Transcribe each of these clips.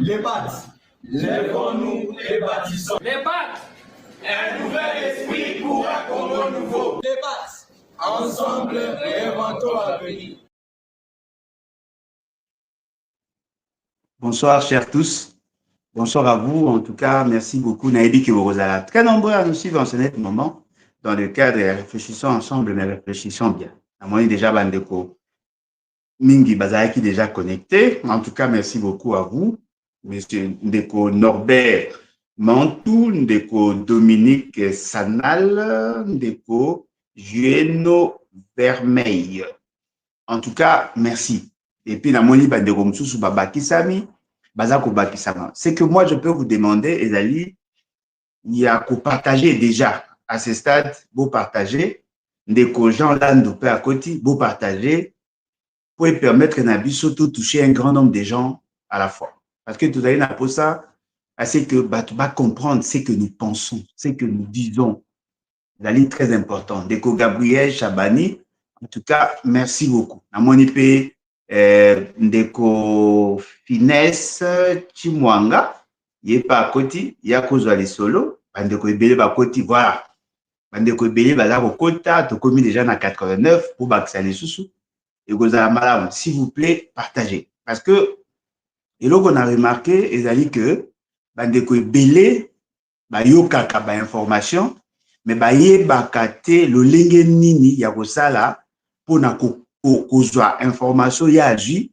Les battes. Lèvons-nous et bâtissons. Les battes. Un nouvel esprit pour un Congo nouveau. Les battes. Ensemble, réinventons l'avenir. Bonsoir, chers tous. Bonsoir à vous. En tout cas, merci beaucoup. Naïbi Kiborozala. Très nombreux à nous suivre en ce net moment dans le cadre de réfléchissons ensemble, mais réfléchissons bien. À mon déjà Bandeko. Mingi Bazaki déjà connecté. En tout cas, merci beaucoup à vous. Monsieur Ndeko Norbert Mantou, Ndeko Dominique Sanal, Ndeko Jueno Vermeil. En tout cas, merci. Et puis, na moni Bandeko Msusu Babakisami, Bazako Bakisama. C'est que moi, je peux vous demander, Ezali, il y a qu'à partager déjà à ce stade, vous partagez. Ndeko Jean Lando peut à côté, vous partagez. Pour permettre à tout toucher un grand nombre de gens à la fois. Parce que tout à l'heure, pour ça, c'est que tu vas comprendre ce que nous pensons, ce que nous disons. La ligne très importante. Deko Gabriel Chabani, en tout cas, merci beaucoup. À mon IP, Deko Finesse Chimwanga, il n'est pas à côté, il y a cause les solo, Deko Ebele à côté, voilà. Deko Ebele va là au quota, tu commis déjà dans 89 pour baxer les sous. Et s'il vous plaît, partagez. Parce que, et là qu'on a remarqué, ils que, bandeko belé, yo kaka ba information, mais ye bakate le lenge nini ya kosala pour na kozwa information ya agi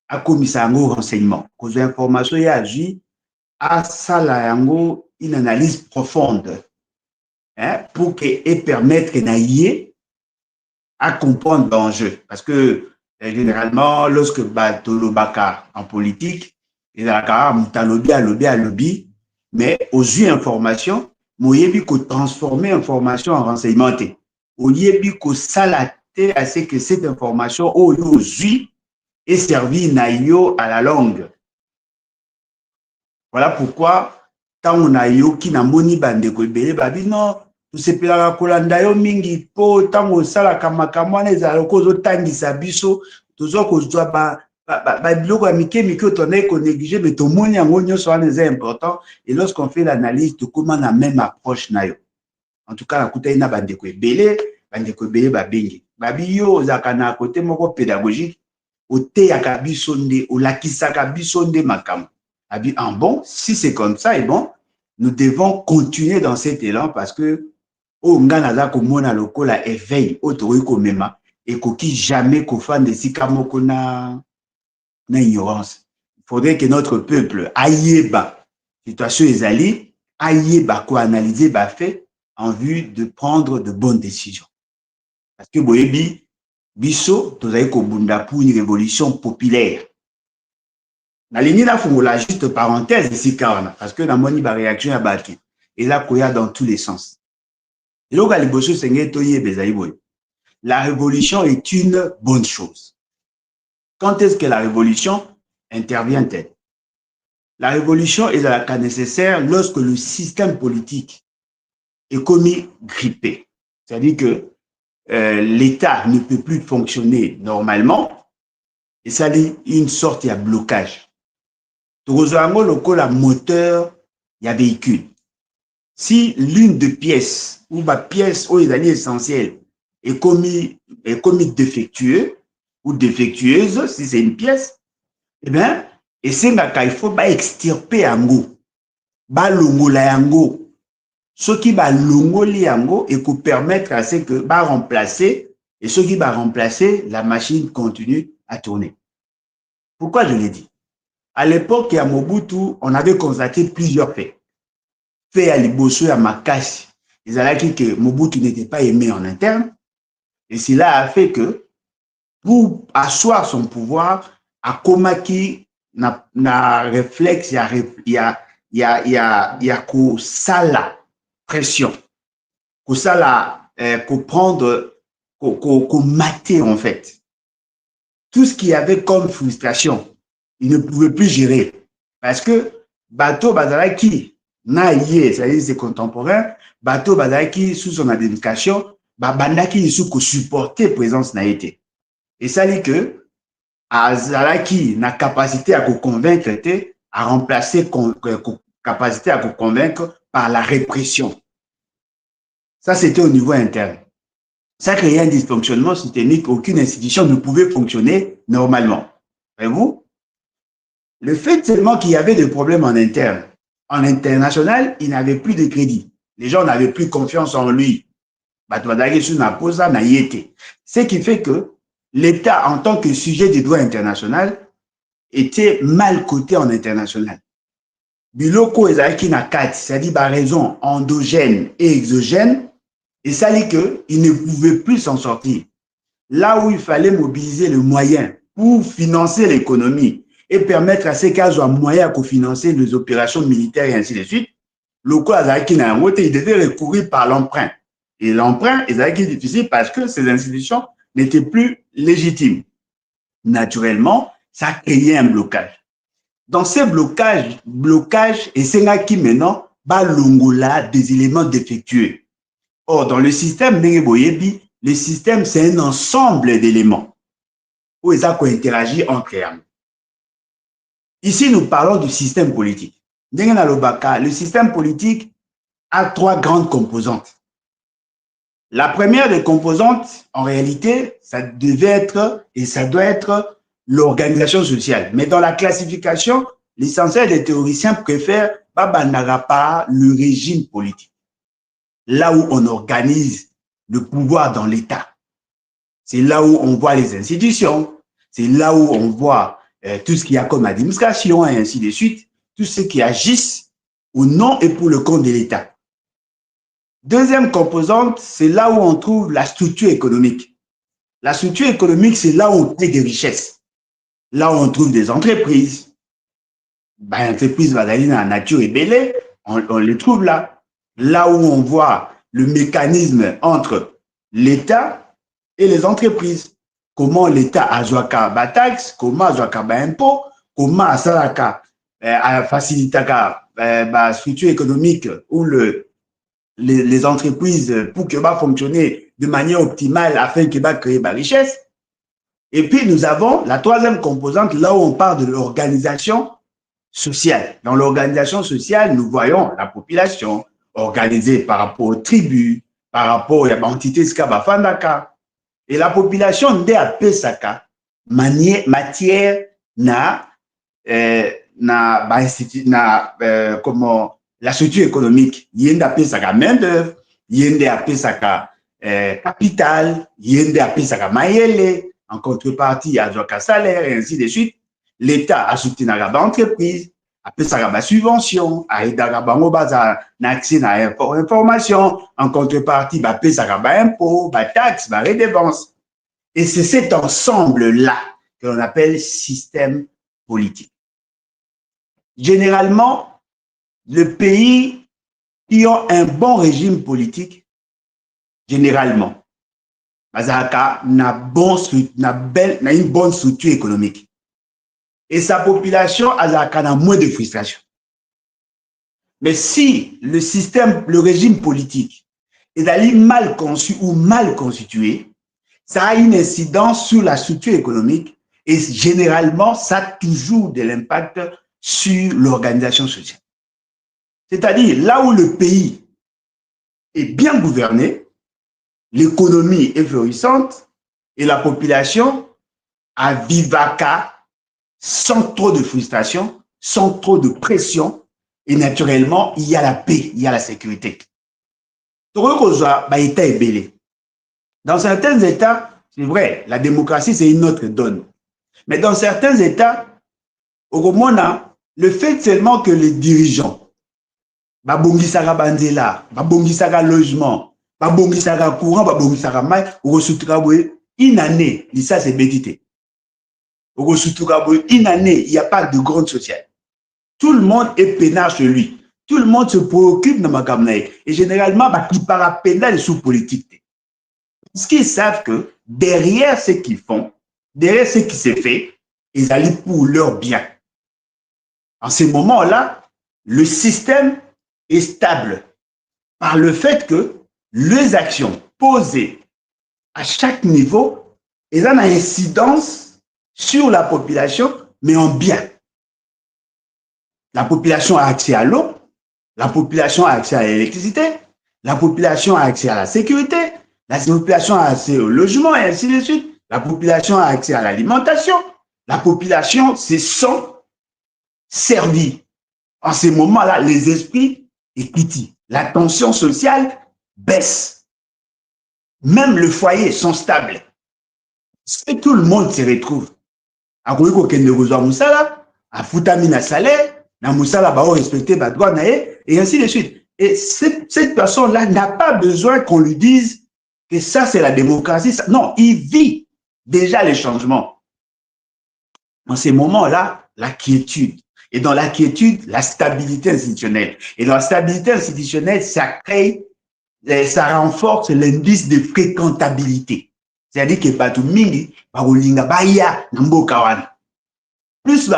a komisa yango renseignement. Kozwa information ya agi a sala yango une analyse profonde, hein, pour que et permettre na yé à comprendre l'enjeu. Parce que généralement, lorsque Batolo Baka en politique, il y a un lobby, mais aux yeux information, il faut transformer information en renseignement. Il faut salater à ce que cette information aux yeux est servie à la longue. Voilà pourquoi, tant on a eu qui n'a moni bande ko babi non. Tosepelaka kolanda yo mingi po tango sala kamakamwana ezala kozo tangisa biso tozo kozwa ba biloko ya mike otonai ko négliger mais tomoni yango nyonso wana eza important et lorsqu'on fait l'analyse tokoma na même approche na yo. En tout cas nakutaki na bandeko ebele babengi babi yo ozalaka na côté moko pédagogique oteyaka biso nde olakisaka biso nde makambo abi en bon si c'est comme ça et bon nous devons continuer dans cet élan parce que oh ngana komona lokola éveil otoyi komema et koki jamais kofande sika moko na ignorance. Il faudrait que notre peuple ayeba situation ezali ayeba ko analyser ba fait en vue de prendre de bonnes décisions. Parce que boyebi biso tozali kobunda pour une révolution populaire. Na ligne la fungola juste parenthèse ici car parce que na moni ba réaction ya baki et là koya dans tous les sens. La révolution est une bonne chose. Quand est-ce que la révolution intervient-elle? La révolution est à la cas nécessaire lorsque le système politique est commis grippé. C'est-à-dire que l'État ne peut plus fonctionner normalement et ça dit une sorte de blocage. Le moteur, il y a véhicule. Si l'une des pièces ou ma pièce ou les alliés essentiels est commis défectueux ou défectueuse, si c'est une pièce, eh bien, et c'est il faut extirper yango, longola yango, ce qui va longoli yango et pour permettre à ce que remplacer et ce qui va remplacer la machine continue à tourner. Pourquoi je l'ai dit? À l'époque à Mobutu, on avait constaté plusieurs faits. Fait à Liboso à Makashi. Ils ont dit que Mobutu n'était pas aimé en interne. Et cela a fait que, pour asseoir son pouvoir, à Komaki, na réflexe, il y a qu'au sala pression. Qu'au sala, qu'au prendre, qu'au mater en fait. Tout ce qu'il y avait comme frustration, il ne pouvait plus gérer. Parce que, Bato Bazalaki, c'est-à-dire ses contemporains, Bato Bazalaki, sous son administration, Bandaki, sous supporter présence n'a été. Et ça dit que, Azalaki, na capacité à convaincre, à remplacer capacité à convaincre par la répression. Ça, c'était au niveau interne. Ça créait un dysfonctionnement systémique. Aucune institution ne pouvait fonctionner normalement. Voyez-vous? Le fait seulement qu'il y avait des problèmes en interne. En international, il n'avait plus de crédit. Les gens n'avaient plus confiance en lui. Ce qui fait que l'État, en tant que sujet du droit international, était mal coté en international. Biloko ezalaki na kati, c'est-à-dire par raison endogène et exogène, et ça dit qu'il ne pouvait plus s'en sortir. Là où il fallait mobiliser le moyen pour financer l'économie et permettre à ces cas de moyens à financer les opérations militaires et ainsi de suite, Loko azalaki na yango te, il devait recourir par l'emprunt. Et l'emprunt ezalaki difficile parce que ces institutions n'étaient plus légitimes. Naturellement, ça créait un blocage. Dans ces blocages, et c'est là qui maintenant va longola des éléments défectueux. Or, dans le système Boyebi, le système, c'est un ensemble d'éléments où ils ont interagi entre eux. Ici, nous parlons du système politique. Le système politique a trois grandes composantes. La première des composantes, en réalité, ça devait être et ça doit être l'organisation sociale. Mais dans la classification, l'essentiel des théoriciens préfèrent pas le régime politique. Là où on organise le pouvoir dans l'État. C'est là où on voit les institutions, c'est là où on voit tout ce qu'il y a comme administration et ainsi de suite, tout ce qui agissent au nom et pour le compte de l'État. Deuxième composante, c'est là où on trouve la structure économique. La structure économique, c'est là où on crée des richesses. Là où on trouve des entreprises. Entreprises en nature et belée, on les trouve là. Là où on voit le mécanisme entre l'État et les entreprises. Comment l'État a joué la taxe, comment a joué l'impôt, comment a facilité la structure économique ou les entreprises pour que va fonctionner de manière optimale afin que va créer la richesse. Et puis nous avons la troisième composante, là où on parle de l'organisation sociale. Dans l'organisation sociale, nous voyons la population organisée par rapport aux tribus, par rapport à l'entité Skabafandaka. Et la population de Pesaka, matière comment la structure économique, yende Pesaka main-d'œuvre, yende Pesaka capital, yende Pesaka mayele, en contrepartie à un salaire et ainsi de suite. L'État a soutenu l'entreprise, apesaka ba subvention, aidaka bango baza na accès na information, en contrepartie ba pesaka ba impôt, ba taxe, ba redevance. Et c'est cet ensemble-là que l'on appelle système politique. Généralement, le pays qui ont un bon régime politique, généralement, bazaka na une bonne structure économique. Et sa population a moins de frustration. Mais si le régime politique est mal conçu ou mal constitué, ça a une incidence sur la structure économique et généralement, ça a toujours de l'impact sur l'organisation sociale. C'est-à-dire, là où le pays est bien gouverné, l'économie est florissante et la population a vivaca sans trop de frustration, sans trop de pression, et naturellement, il y a la paix, il y a la sécurité. Dans certains États, c'est vrai, la démocratie, c'est une autre donne. Mais dans certains États, au Mona, le fait seulement que les dirigeants, babongisaka banzela, babongisaka logement, babongisaka courant, babongisaka mai, une année, ça c'est bétité. Une année, il n'y a pas de grande sociale. Tout le monde est peinard chez lui. Tout le monde se préoccupe de ma campagne. Et généralement, il part pénal sous politique. Parce qu'ils savent que derrière ce qu'ils font, derrière ce qui s'est fait, ils allaient pour leur bien. En ce moment-là, le système est stable par le fait que les actions posées à chaque niveau, elles ont une incidence sur la population, mais en bien. La population a accès à l'eau, la population a accès à l'électricité, la population a accès à la sécurité, la population a accès au logement et ainsi de suite. La population a accès à l'alimentation. La population se sent servie. En ces moments-là, les esprits étudient. La tension sociale baisse. Même le foyer sont stables. Et tout le monde se retrouve. À futami na salaire, na musala ba respecter ba droit na et ainsi de suite. Et cette personne-là n'a pas besoin qu'on lui dise que ça c'est la démocratie. Non, il vit déjà les changements. En ces moments-là, la quiétude. Et dans la quiétude, la stabilité institutionnelle. Et dans la stabilité institutionnelle, ça crée, ça renforce l'indice de fréquentabilité. C'est-à-dire que Batumingi, Barolinga, Baya, Nambokawan. Plus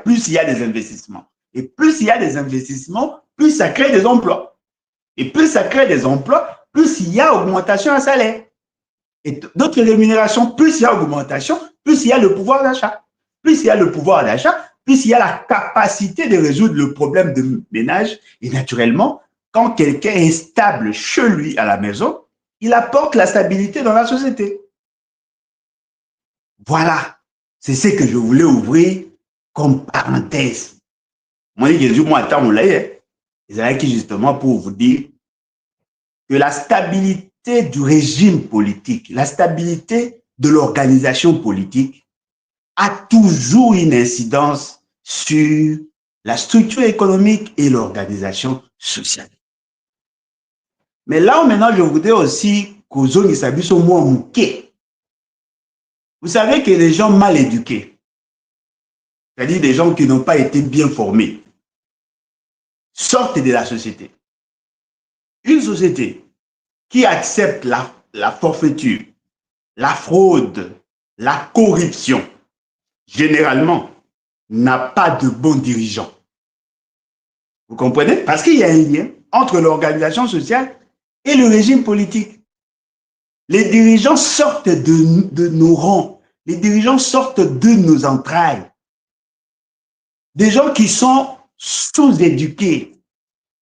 plus il y a des investissements. Et plus il y a des investissements, plus ça crée des emplois. Et plus ça crée des emplois, plus il y a augmentation à salaire. Et d'autres rémunérations, plus il y a augmentation, plus il y a le pouvoir d'achat. Plus il y a le pouvoir d'achat, plus il y a la capacité de résoudre le problème de ménage. Et naturellement, quand quelqu'un est stable chez lui à la maison, il apporte la stabilité dans la société. Voilà, c'est ce que je voulais ouvrir comme parenthèse. Moi, c'est justement pour vous dire que la stabilité du régime politique, la stabilité de l'organisation politique a toujours une incidence sur la structure économique et l'organisation sociale. Mais là où maintenant je voudrais aussi qu'aux autres s'habillent au moins mouqués. Vous savez que les gens mal éduqués, c'est-à-dire des gens qui n'ont pas été bien formés, sortent de la société. Une société qui accepte la forfaiture, la fraude, la corruption, généralement, n'a pas de bons dirigeants. Vous comprenez? Parce qu'il y a un lien entre l'organisation sociale et le régime politique. Les dirigeants sortent de nos rangs. Les dirigeants sortent de nos entrailles. Des gens qui sont sous-éduqués.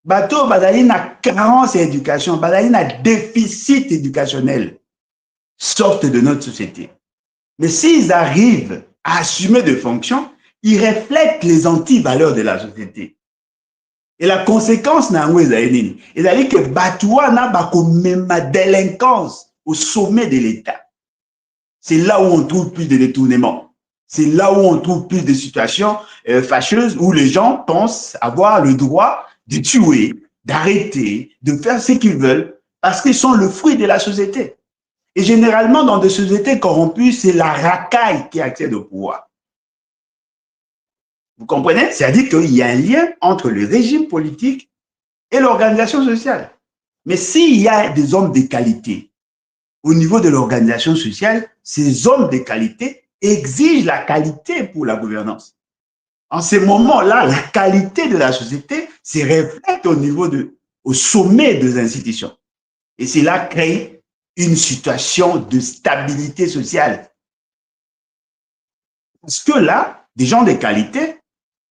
Bateau, Badali n'a carence d'éducation, Badali n'a déficit éducationnel, sortent de notre société. Mais s'ils arrivent à assumer des fonctions, ils reflètent les anti-valeurs de la société. Et la conséquence, c'est que Batoua n'a pas comme délinquance au sommet de l'État. C'est là où on trouve plus de détournements. C'est là où on trouve plus de situations fâcheuses où les gens pensent avoir le droit de tuer, d'arrêter, de faire ce qu'ils veulent parce qu'ils sont le fruit de la société. Et généralement, dans des sociétés corrompues, c'est la racaille qui accède au pouvoir. Vous comprenez? C'est-à-dire qu'il y a un lien entre le régime politique et l'organisation sociale. Mais s'il y a des hommes de qualité au niveau de l'organisation sociale, ces hommes de qualité exigent la qualité pour la gouvernance. En ces moments-là, la qualité de la société se reflète au sommet des institutions. Et cela crée une situation de stabilité sociale. Parce que là, des gens de qualité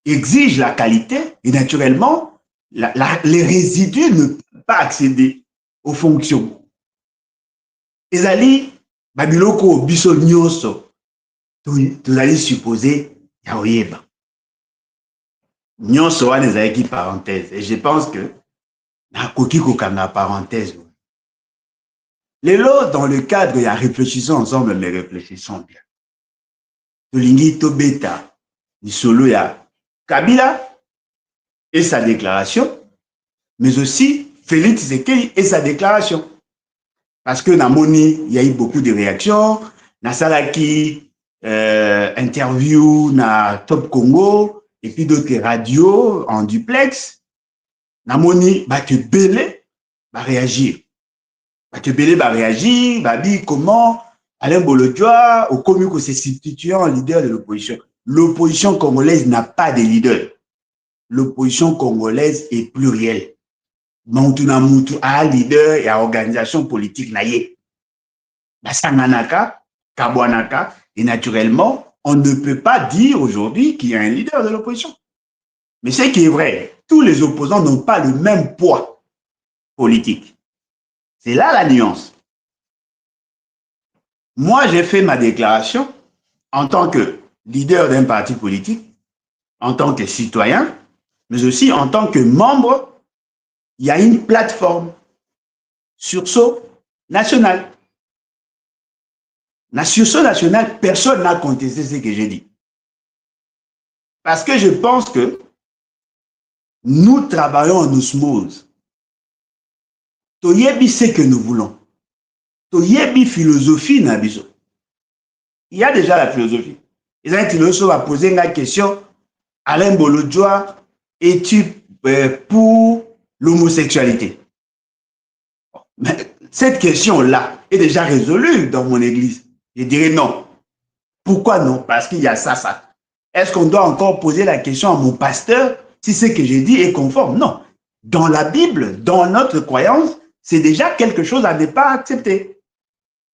exigent la qualité et naturellement, les résidus ne peuvent pas accéder aux fonctions. Ezali, babiloko biso nyonso, tu allez supposer yaoyeba. Nyonso wana ezalaki parenthèse. Et je pense que nakoki kokanga parenthèse. Lelo, dans le cadre ya réfléchissons ensemble, mais réfléchissons bien. Tolingi tobeta lisolo ya Kabila et sa déclaration, mais aussi Félix Tshisekedi et sa déclaration. Parce que Namoni, il y a eu beaucoup de réactions. Nasalaki, interview na Top Congo, et puis d'autres radios en duplex. Namoni, Batebele va réagir. Batebele va réagir, va dire comment Alain Bolodjoa, au commun que se substituant en leader de l'opposition. L'opposition congolaise n'a pas de leader. L'opposition congolaise est plurielle. Moutouna Moutou a leader et a organisation politique naïe. Basanganaka, Kabwanaka, et naturellement, on ne peut pas dire aujourd'hui qu'il y a un leader de l'opposition. Mais ce qui est vrai, tous les opposants n'ont pas le même poids politique. C'est là la nuance. Moi, j'ai fait ma déclaration en tant que leader d'un parti politique, en tant que citoyen, mais aussi en tant que membre. Il y a une plateforme sursaut national. La sursaut national, personne n'a contesté ce que j'ai dit. Parce que je pense que nous travaillons en osmose. Toyebi ce que nous voulons. Toyebi philosophie na biso. Il y a déjà la philosophie. Les philosophes va poser une question. Alain Bolodjoa, es-tu pour l'homosexualité? Mais cette question-là est déjà résolue dans mon église. Je dirais non. Pourquoi non? Parce qu'il y a ça, ça. Est-ce qu'on doit encore poser la question à mon pasteur si ce que j'ai dit est conforme? Non. Dans la Bible, dans notre croyance, c'est déjà quelque chose à ne pas accepter.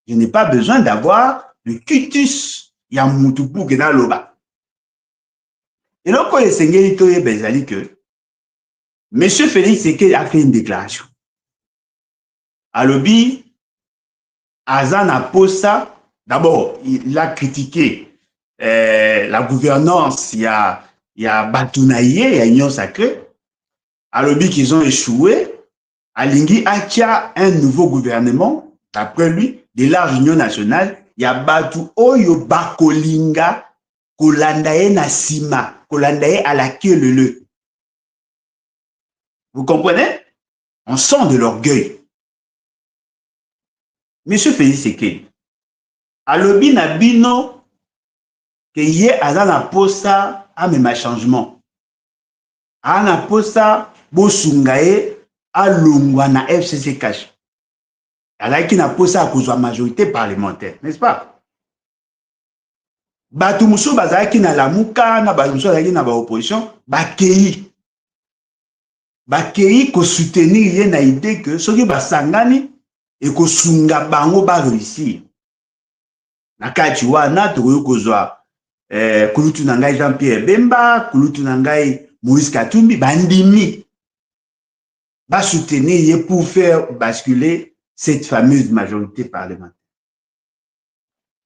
Je n'ai pas besoin d'avoir le cutus yamutupu gena loba. Et donc, quand le Seigneur dit que M. Félix Tshisekedi a fait une déclaration. Alobi, Azan a posé ça. D'abord, il a critiqué la gouvernance. Il y a Batounaye, il y a Union Sacrée. Alobi qu'ils ont échoué. Alingi Atia, un nouveau gouvernement, d'après lui, de large union nationale. Il y a Batou Oyo Bakolinga, Kolandaye Nasima, Kolandaye à la queue le. Vous comprenez? On sent de l'orgueil. Monsieur Félix Tshisekedi, alobi na bino que ye aza na posa amema changement. Ana posa bosunga ye alongwa na FCC cash. Alaki na posa akozwa majorité parlementaire, n'est-ce pas? Batu musu bazalaki na lamuka na batu musu bazalaki na ba opposition bakei ko soutenir ye na idée que soki basangani et ko sunga bango ba réussir. Na kati wana tokoki kozwa kulutu na ngai Jean-Pierre Bemba, kulutu na ngai Moïse Katumbi bandimi ba soutenir ye pour faire basculer cette fameuse majorité parlementaire.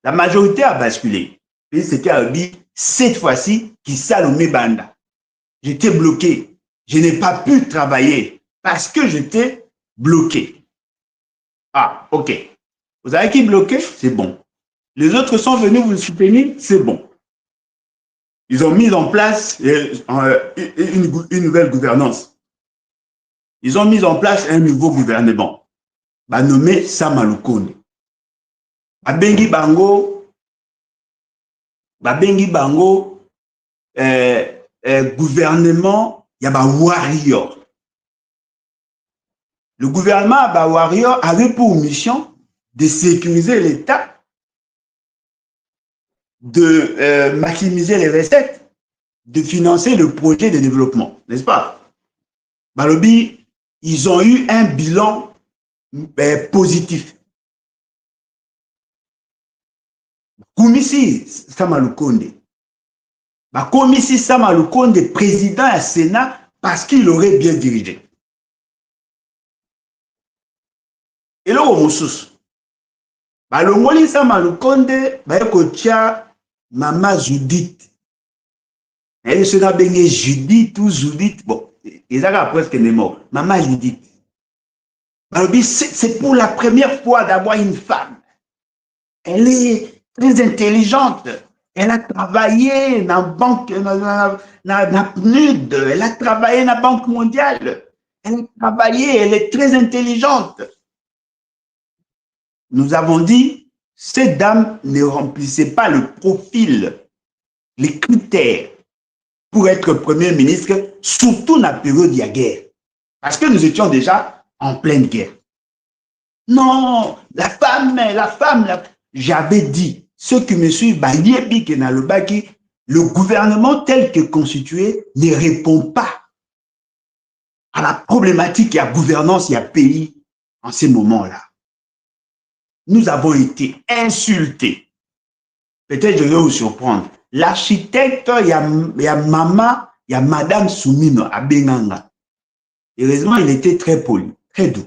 La majorité a basculé. C'était à dit cette fois-ci qui Salomé Banda. J'étais bloqué. Je n'ai pas pu travailler parce que j'étais bloqué. Ah, ok. Vous avez qui bloqué? C'est bon. Les autres sont venus vous soutenir? C'est bon. Ils ont mis en place une nouvelle gouvernance. Ils ont mis en place un nouveau gouvernement. Bah, nommé Samalukonde. Babengi Bango, gouvernement, il y a ba warrior. Le gouvernement ba warrior avait pour mission de sécuriser l'État, de maximiser les recettes, de financer le projet de développement, n'est-ce pas? Balobi, ils ont eu un bilan positif. Koumisi Samalukonde. Koumisi Samalukonde, président du Sénat, parce qu'il aurait bien dirigé. Et là, on sous. Le Moli Samalukonde, Maman Judith. Elle se n'a bien Judith ou Judith. Bon, ils ont presque des morts. Maman Judith. C'est pour la première fois d'avoir une femme. Elle est très intelligente. Elle a travaillé dans la banque, dans PNUD. Elle a travaillé dans la Banque mondiale. Elle a travaillé, elle est très intelligente. Nous avons dit, cette dame ne remplissait pas le profil, les critères pour être Premier ministre, surtout dans la période de la guerre. Parce que nous étions déjà en pleine guerre. Non, la femme, j'avais dit, ceux qui me suivent, le gouvernement tel que constitué ne répond pas à la problématique et à la gouvernance et à pays en ces moments-là. Nous avons été insultés. Peut-être je vais vous surprendre. L'architecte, il y a il y a Madame Soumino à Benganga. Heureusement, il était très poli, très doux.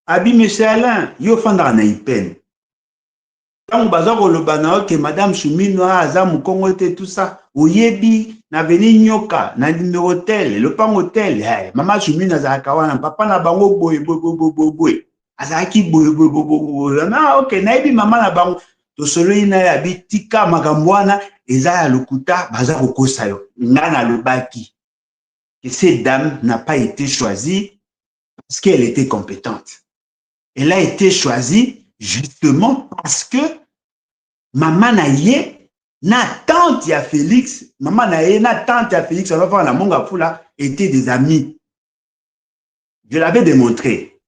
Abi, monsieur Alain, yo fandra na ipen. Tant bazaro le banao que Madame Soumino a azam Congo tout ça. Oyebi, na veni nyoka, na numéro tel, le pan hôtel. Hey, Maman Soumino azakawana, papa na bango boy. Azaki boy. Ah, ok, na ebi maman na bango. To solo ina ya bitika magambwana, eza ya lokuta, bazaro kosayo. Ngana le baki. Que cette dame n'a pas été choisie parce qu'elle était compétente. Elle a été choisie justement parce que maman naye na tante ya Félix, maman naye na tante ya Félix, on va voir la monga fula, étaient des amis. Je l'avais démontré.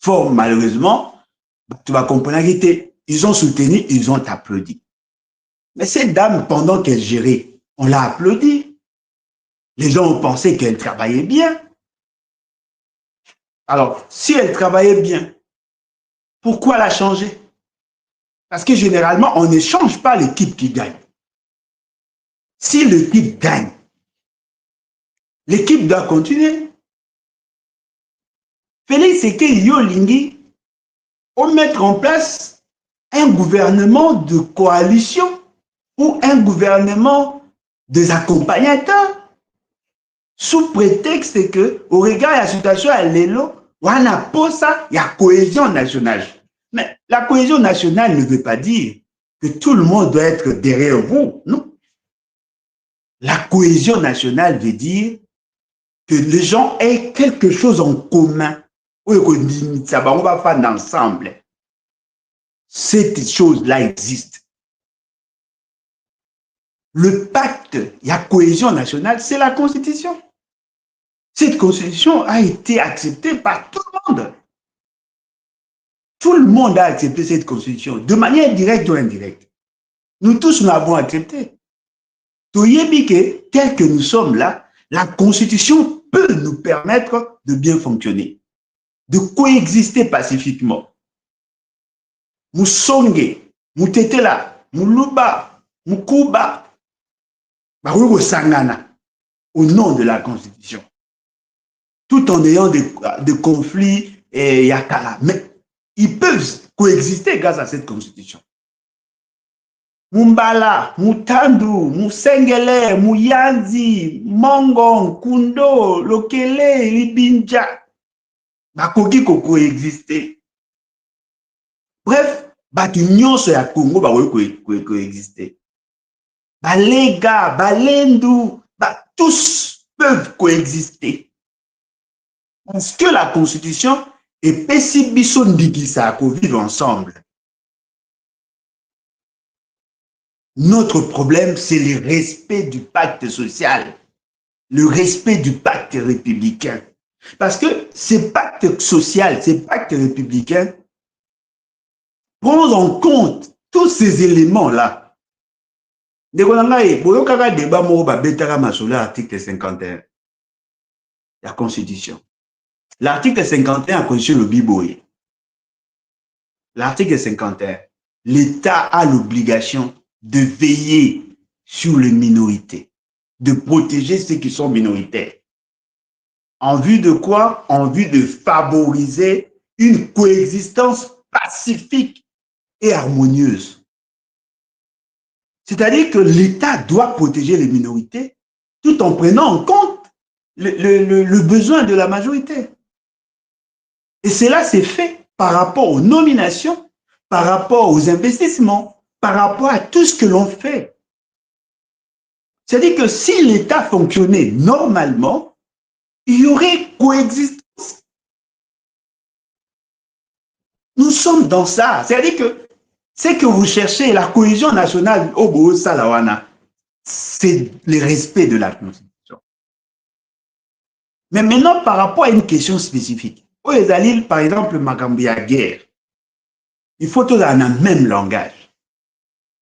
Fort malheureusement, tu vas comprendre qu'ils ils ont soutenu, ils ont applaudi. Mais cette dame, pendant qu'elle gérait, on l'a applaudi. Les gens ont pensé qu'elle travaillait bien. Alors, si elle travaillait bien, pourquoi la changer? Parce que généralement, on ne change pas l'équipe qui gagne. Si l'équipe gagne, l'équipe doit continuer. Félix Tshisekedi Yolingi, on mettre en place un gouvernement de coalition ou un gouvernement des accompagnateurs sous prétexte que, au regard de la situation à l'élo, on a pas ça, il y a cohésion nationale. Mais la cohésion nationale ne veut pas dire que tout le monde doit être derrière vous, non. La cohésion nationale veut dire que les gens aient quelque chose en commun. On va faire ensemble. Cette chose-là existe. Le pacte, il y a cohésion nationale, c'est la Constitution. Cette Constitution a été acceptée par tout le monde. Tout le monde a accepté cette Constitution, de manière directe ou indirecte. Nous tous l'avons acceptée. Tel que nous sommes là, la Constitution peut nous permettre de bien fonctionner, de coexister pacifiquement. Musonge, Mutetela, Muluba, Mukuba, Barugo Sangana, au nom de la Constitution. Tout en ayant des conflits et yakala. Mais ils peuvent coexister grâce à cette Constitution. Mumbala, Mutandu, Musengele, Muyanzi, Mongon, Kundo, Lokele, Libinja, bakoki ko coexister. Bref, batu nyonso ya Congo bakoki coexister. Balega, Balendu, tous peuvent coexister. Parce que la Constitution est pessibiso ndikisa ko vivre ensemble. Notre problème, c'est le respect du pacte social, le respect du pacte républicain. Parce que ces pactes sociaux, ces pactes républicains, prennent en compte tous ces éléments-là. L'article 51, la Constitution. L'article 51 a constitué le Biboye. L'article 51, l'État a l'obligation de veiller sur les minorités, de protéger ceux qui sont minoritaires. En vue de quoi? En vue de favoriser une coexistence pacifique et harmonieuse. C'est-à-dire que l'État doit protéger les minorités tout en prenant en compte le besoin de la majorité. Et cela s'est fait par rapport aux nominations, par rapport aux investissements, par rapport à tout ce que l'on fait. C'est-à-dire que si l'État fonctionnait normalement, il y aurait coexistence. Nous sommes dans ça. C'est-à-dire que ce que vous cherchez, la cohésion nationale, au Salawana, c'est le respect de la Constitution. Mais maintenant, par rapport à une question spécifique, par exemple, Magambia guerre, il faut tous dans le même langage.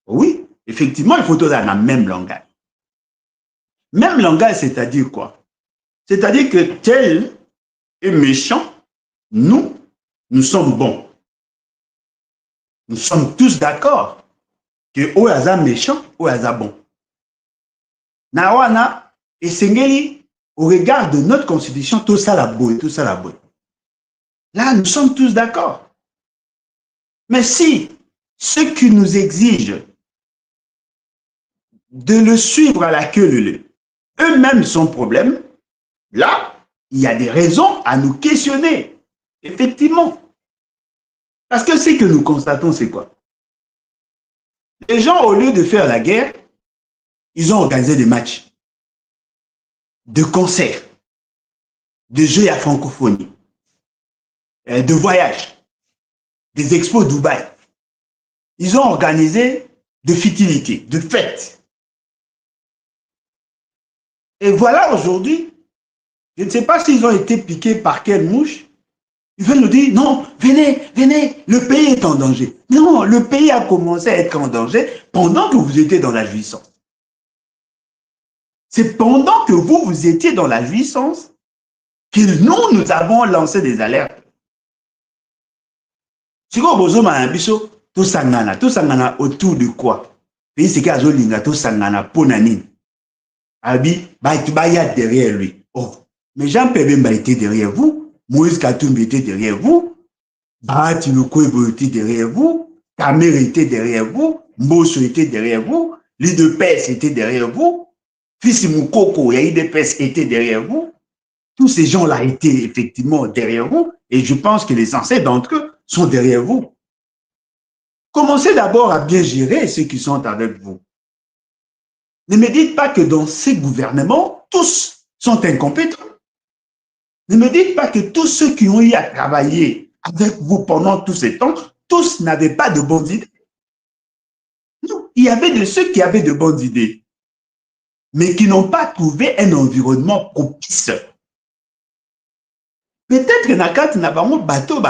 Oui, effectivement, il faut tous dans le même langage. Même langage, c'est-à-dire quoi? C'est-à-dire que tel est méchant, nous sommes bons. Nous sommes tous d'accord que Oyaza méchant, Oyaza bon. Nawana, Et Sengeli, au regard de notre constitution, tout ça la boue, tout ça la boue. Là, nous sommes tous d'accord. Mais si ceux qui nous exigent de le suivre à la queue leu, eux-mêmes sont problème, là, il y a des raisons à nous questionner. Effectivement. Parce que ce que nous constatons, c'est quoi? Les gens, au lieu de faire la guerre, ils ont organisé des matchs, de concerts, de jeux à francophonie, de voyages, des expos Dubaï. Ils ont organisé de futilités, de fêtes. Et voilà aujourd'hui, je ne sais pas s'ils ont été piqués par quelle mouche. Ils veulent nous dire, non, venez, venez, le pays est en danger. Non, le pays a commencé à être en danger pendant que vous étiez dans la jouissance. C'est pendant que vous étiez dans la jouissance que nous avons lancé des alertes. Si vous avez tout sangana autour de quoi? Pays c'est qu'à Zolinga, tout sangana ponanine. Abi, baya derrière lui. Oh, mais Jean Pébemba était derrière vous, Moïse Katumbi était derrière vous, Bahati Lukwebo était derrière vous, Kamer était derrière vous, Mbosso était derrière vous, l'IDPS était derrière vous, Fils Moukoko, l'IDPS était derrière vous. Tous ces gens-là étaient effectivement derrière vous, et je pense que les ancêtres d'entre eux sont derrière vous. Commencez d'abord à bien gérer ceux qui sont avec vous. Ne me dites pas que dans ces gouvernements, tous sont incompétents. Ne me dites pas que tous ceux qui ont eu à travailler avec vous pendant tous ces temps, tous n'avaient pas de bonnes idées. Non, il y avait de ceux qui avaient de bonnes idées, mais qui n'ont pas trouvé un environnement propice. Peut-être que Nakat n'a pas mon bateau,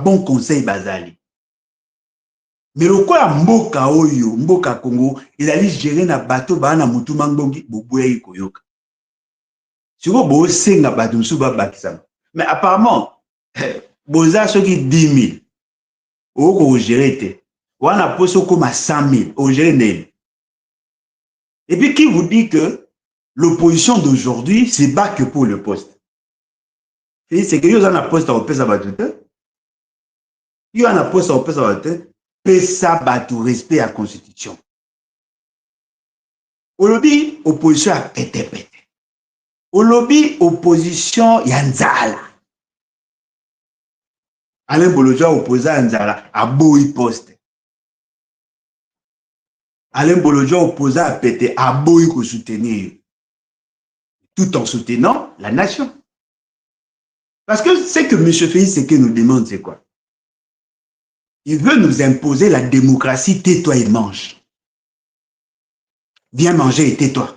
bon conseil bazali. Mais le quoi mboka oyo, mboka Congo, il allait gérer na bateau na mutu mangbongi bobuya ikoyoka. Si vous avez 5 bateaux, mais apparemment, vous avez 10 000. Vous gérez. Vous avez 100 000. Vous gérez. Et puis, qui vous dit que l'opposition d'aujourd'hui, c'est pas que pour le poste? C'est que vous avez un poste à opérer à vous avez un poste à opérer à vous respect à la Constitution. Aujourd'hui, opposition à pété. Au lobby, opposition, il y a Nzala. Alain Bolojua opposé à Nzala, à Boui Poste. Alain Bolojua opposé à Pété, à Boui pour soutenir. Tout en soutenant la nation. Parce que ce que M. Félix Séké nous demande, c'est quoi? Il veut nous imposer la démocratie, tais-toi et mange. Viens manger et tais-toi.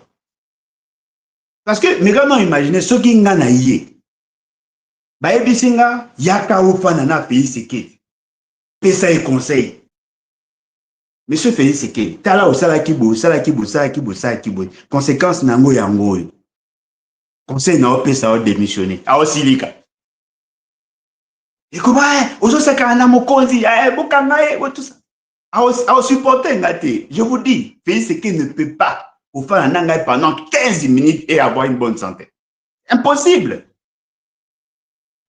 Parce que, mais comment imaginer ce qui n'a pas yé? Baebisinga, yaka ofana na Félix Séké. Pesa et conseil. Monsieur Félix Séké, tala osala kibo. Conséquence nango yango. Conseil na opesa o démissionner. A osilika. Et comment, ozo saka na mokonzi, bokanga tout ça. A supporter ngate. Je vous dis, Félix Séké ne peut pas faire un nangai pendant 15 minutes et avoir une bonne santé. Impossible.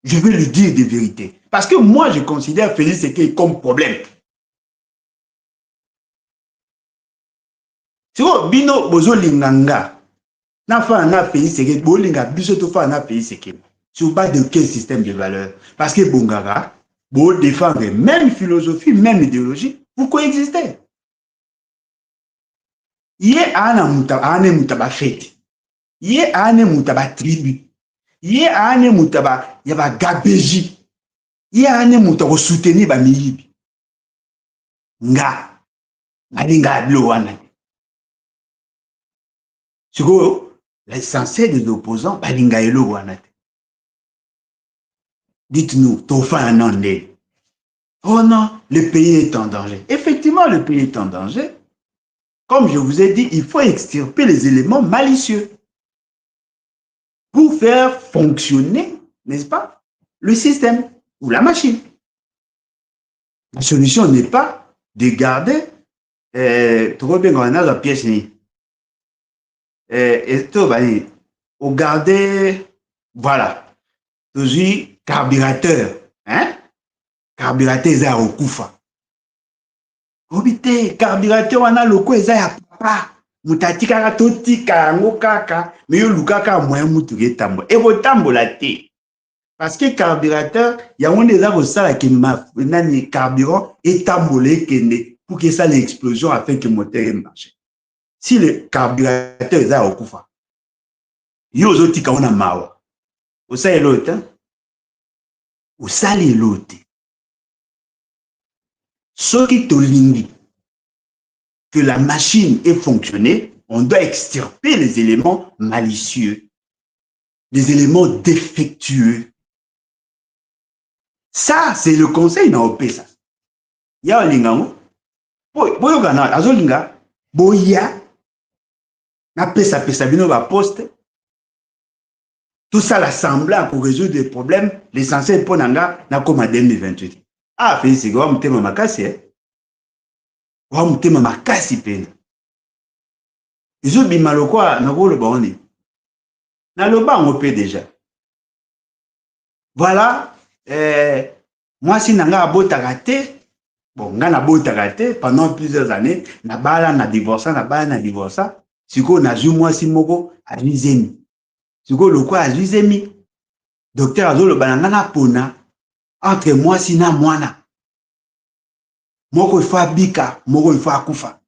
Je vais lui dire des vérités. Parce que moi, je considère Félix Séké comme problème. Si vous bino bozo linganga, na fa na Félix Séké, bo linga biso to fa na Félix Séké. Sur base de quel système de valeurs? Parce que Bongara, bo défendre même philosophie, même idéologie, vous coexistez. Yé ana mutaba fête. Yé ana mutaba tribu. Yé ana mutaba yaba gabeji. Yé ana mutaba soutenir ba miyibi. Nga. Nga blo wana. Sur l'essentiel des opposants, balinga elo wana. Dites-nous, Tofa un année. Oh non, le pays est en danger. Effectivement, le pays est en danger. Comme je vous ai dit, il faut extirper les éléments malicieux pour faire fonctionner, n'est-ce pas, le système ou la machine. La solution n'est pas de garder trop bien la pièce et tout, au garder, voilà, toujours carburateur, hein? Carburateur, ça au koufa. Obité, carburateur, on a le coup, ça ya papa. Mutati kaka toti kango kaka, mais yo lukaka moyen mutu getambo. Et vos tambo la té. Parce que carburateur, il y a un des arbres ça qui m'a nani carburant et tambolé pour que ça l'explosion afin que le moteur marche. Si le carburateur est à okufa, yo zoti ka ona mawa. Au ça est l'autre, au ça est l'autre. Ce qui te limite que la machine ait fonctionné, on doit extirper les éléments malicieux, les éléments défectueux. Ça, c'est le conseil dans OP, ça. Il y a un lingango. Boyogana, azolinga, boya, na pesa bino ba poste. Tout ça, l'assemblant pour résoudre des problèmes, l'essentiel pour nanga, na comme en 2028. Ah, Félix, c'est quoi, m'tema makasi, hein? Wa m'tema makasi, pena. Ils ont bima le quoi, na le boni. Na le bas, on peut déjà. Voilà, moi, si nanga abota raté, bon, nga na bota raté, pendant plusieurs années, na bala, na divorça, na bala, na divorça. Si ko na ju moi si moko, a lizemi. Si ko le quoi, a lizemi. Docteur Azo le bananga na pona, entre moi si na mwana. Moko il faut abika, moko il faut akufa.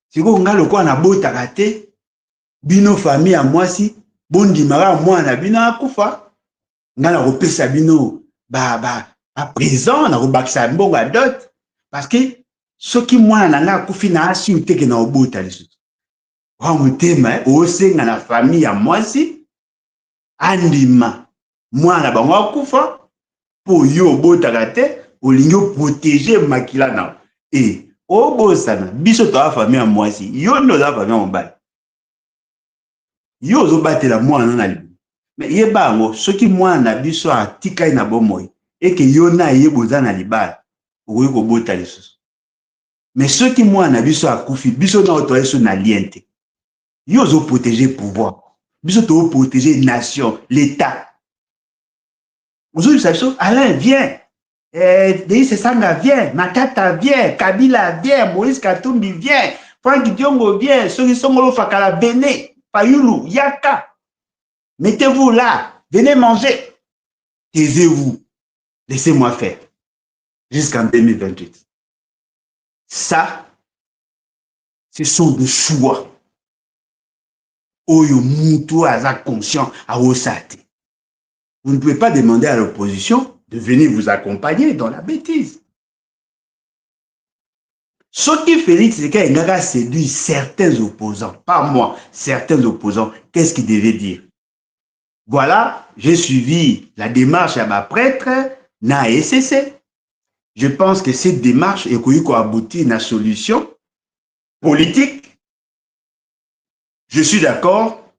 Si ko nga le quoi na bota raté, bino famille à moi si, bondi mara mwana bino akufa. Nga na repesa bino, présent, na rebakisa mbongo à dot. Parce que, ce qui moi na akufi na asi ou teke na obota les autres. Wa mutema, osenga na famille à moi si, andima, moi na bango akufa, pour yo bota te, olingo protéger makila na. Et, obosana, biso to a famille à moi si, yo no la famille en bas. Yo zo batela moi na libu. Mais yeba ngo soki mwana biso atika na bomoy et que yona yeboza na libala okoki kobota lisusu. Mais soki mwana biso akufi biso na oto eso na liente. Yo zo protéger pouvoir. Biso to protéger nation, l'état. Aujourd'hui ça biso Alain vient. Denis Sanga vient, Matata vient, Kabila vient, Moïse Katumbi vient, Franck Diongo vient, soki Songolo Fakala Bene, Payulu, Yaka. Mettez-vous là, venez manger. Taisez-vous. Laissez-moi faire. Jusqu'en 2028. Ça, ce sont des choix. Oyo Moutou Aza conscient à Osate. Vous ne pouvez pas demander à l'opposition de venir vous accompagner dans la bêtise. Ce qui Félix Tshisekedi a séduit certains opposants, pas moi, certains opposants, qu'est-ce qu'il devait dire? Voilà, j'ai suivi la démarche à ma prêtre, na SCC. Je pense que cette démarche est aboutir à une solution politique. Je suis d'accord,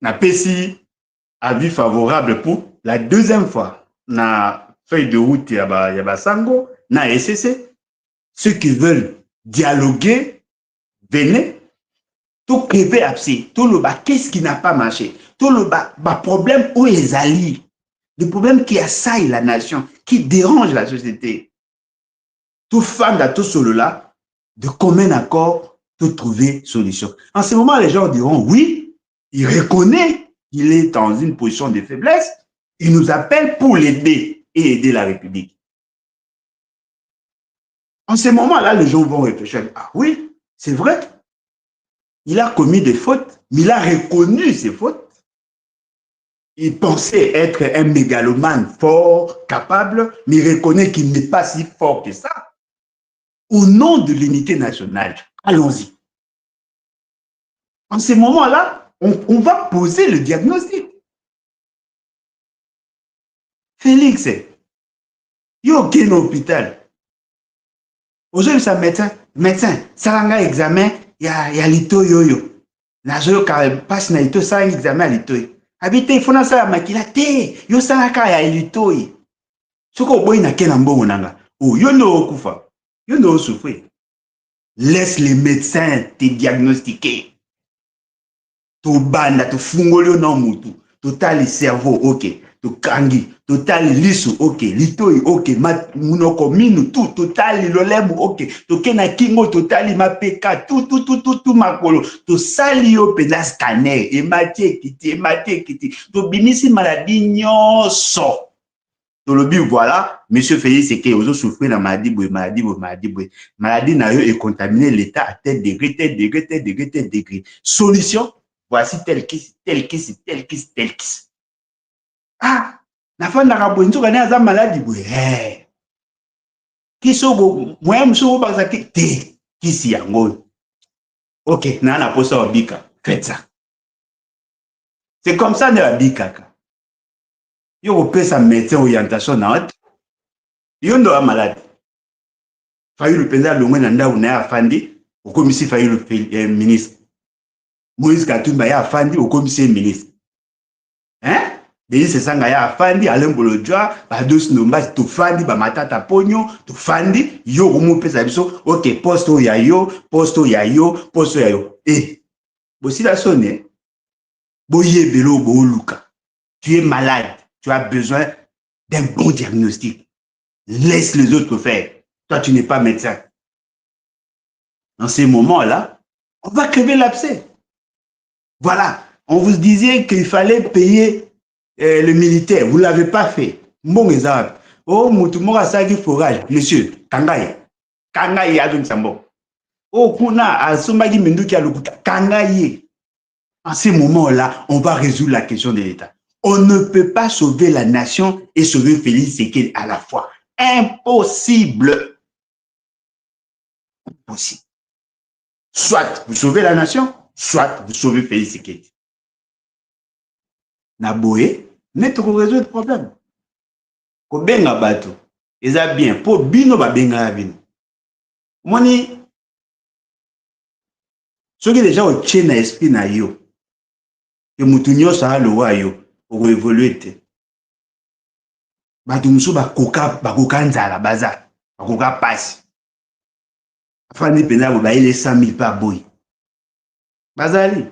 na PSI avis favorable pour la deuxième fois. Na feuille de route yaba sango, na SCC. Ceux qui veulent dialoguer, venez. Tout privé absé, tout le bas, qu'est-ce qui n'a pas marché? Tout le bas, problème où les alliés, le problème qui assaille la nation, qui dérange la société. Tout fan de tout cela, de commun accord, tout trouver solution. En ce moment, les gens diront, oui, il reconnaît qu'il est dans une position de faiblesse, il nous appelle pour l'aider et aider la République. En ce moment-là, les gens vont réfléchir, ah oui, c'est vrai. Il a commis des fautes, mais il a reconnu ses fautes. Il pensait être un mégalomane fort, capable, mais il reconnaît qu'il n'est pas si fort que ça. Au nom de l'unité nationale, allons-y. En ce moment-là, on va poser le diagnostic. Félix, il y a aucun hôpital. Aujourd'hui, ça médecin, ça a un examen. Il y a l'ito yoyo. Nazo passe na ito ça un examen à l'ito. Habité il faut na ça makila te. Yo ça ka ya l'ito. Soko boy na kena mbongo nanga. Oh yo no kufa. Yo no souffrir. Laisse les médecins te diagnostiquer. tobanda tofungoli na mutu totali cerveau ok tokangi totali lisu ok litoi ok munoko minu totali lolemo ok tokena kingo totali mapeka tu makolo tosali yo mpenza scanner emati ekiti tobimisi maladi nyonso tolobi voilà monsieur Félix Sekei ozo souffrir na maladie boye maladie na yo contaminer l'état à tel degré solution voici tel kisi. Ah, nafandaka boye nzoka ne aza maladi boye kisi oyo moyen mosusu obakisa te kisi yango ok na posa babika faites ça c'est comme ça nde babikaka yo kopesa médecin orientation na yo yo ndo ya maladi Fayulu mpenza alongwe na ndako na ye afandi okomisi Fayulu ministre Moïse Katumba ye afandi okomisi ye ministre Denis Esanga ya afandi Alain Bolodjoa Bados Nombasi tofandi bamatata ponyo tofandi yo komupesa biso ok poste ya yo bosila sonne boyebelo boluka tu es malade tu as besoin d'un bon diagnostic laisse les autres faire toi tu n'es pas médecin dans ces moments-là on va crever l'abcès voilà on vous disait qu'il fallait payer le militaire, vous ne l'avez pas fait. Bon exemple. Oh, Moutoumora Sagi Forage, monsieur, Kangaye. Kangaye Adon Sambo. Oh, Kuna, Asomagi Menduki Alukuta, Kangaye. En ces moments-là, on va résoudre la question de l'État. On ne peut pas sauver la nation et sauver Félix Sekei à la fois. Impossible. Impossible. Soit vous sauvez la nation, soit vous sauvez Félix Sekei. Naboé, net pour résoudre le problème. Kobenga bato, eza bien, pour bino babenga bino. Moni, ce qui déjà au tien na esprit na yo, que mutunyo sa lowa yo, pour évoluer te. Bato musu bakoka nzala baza, bakoka passe. Afani pena bo baile 100 000 par boy. Bazali.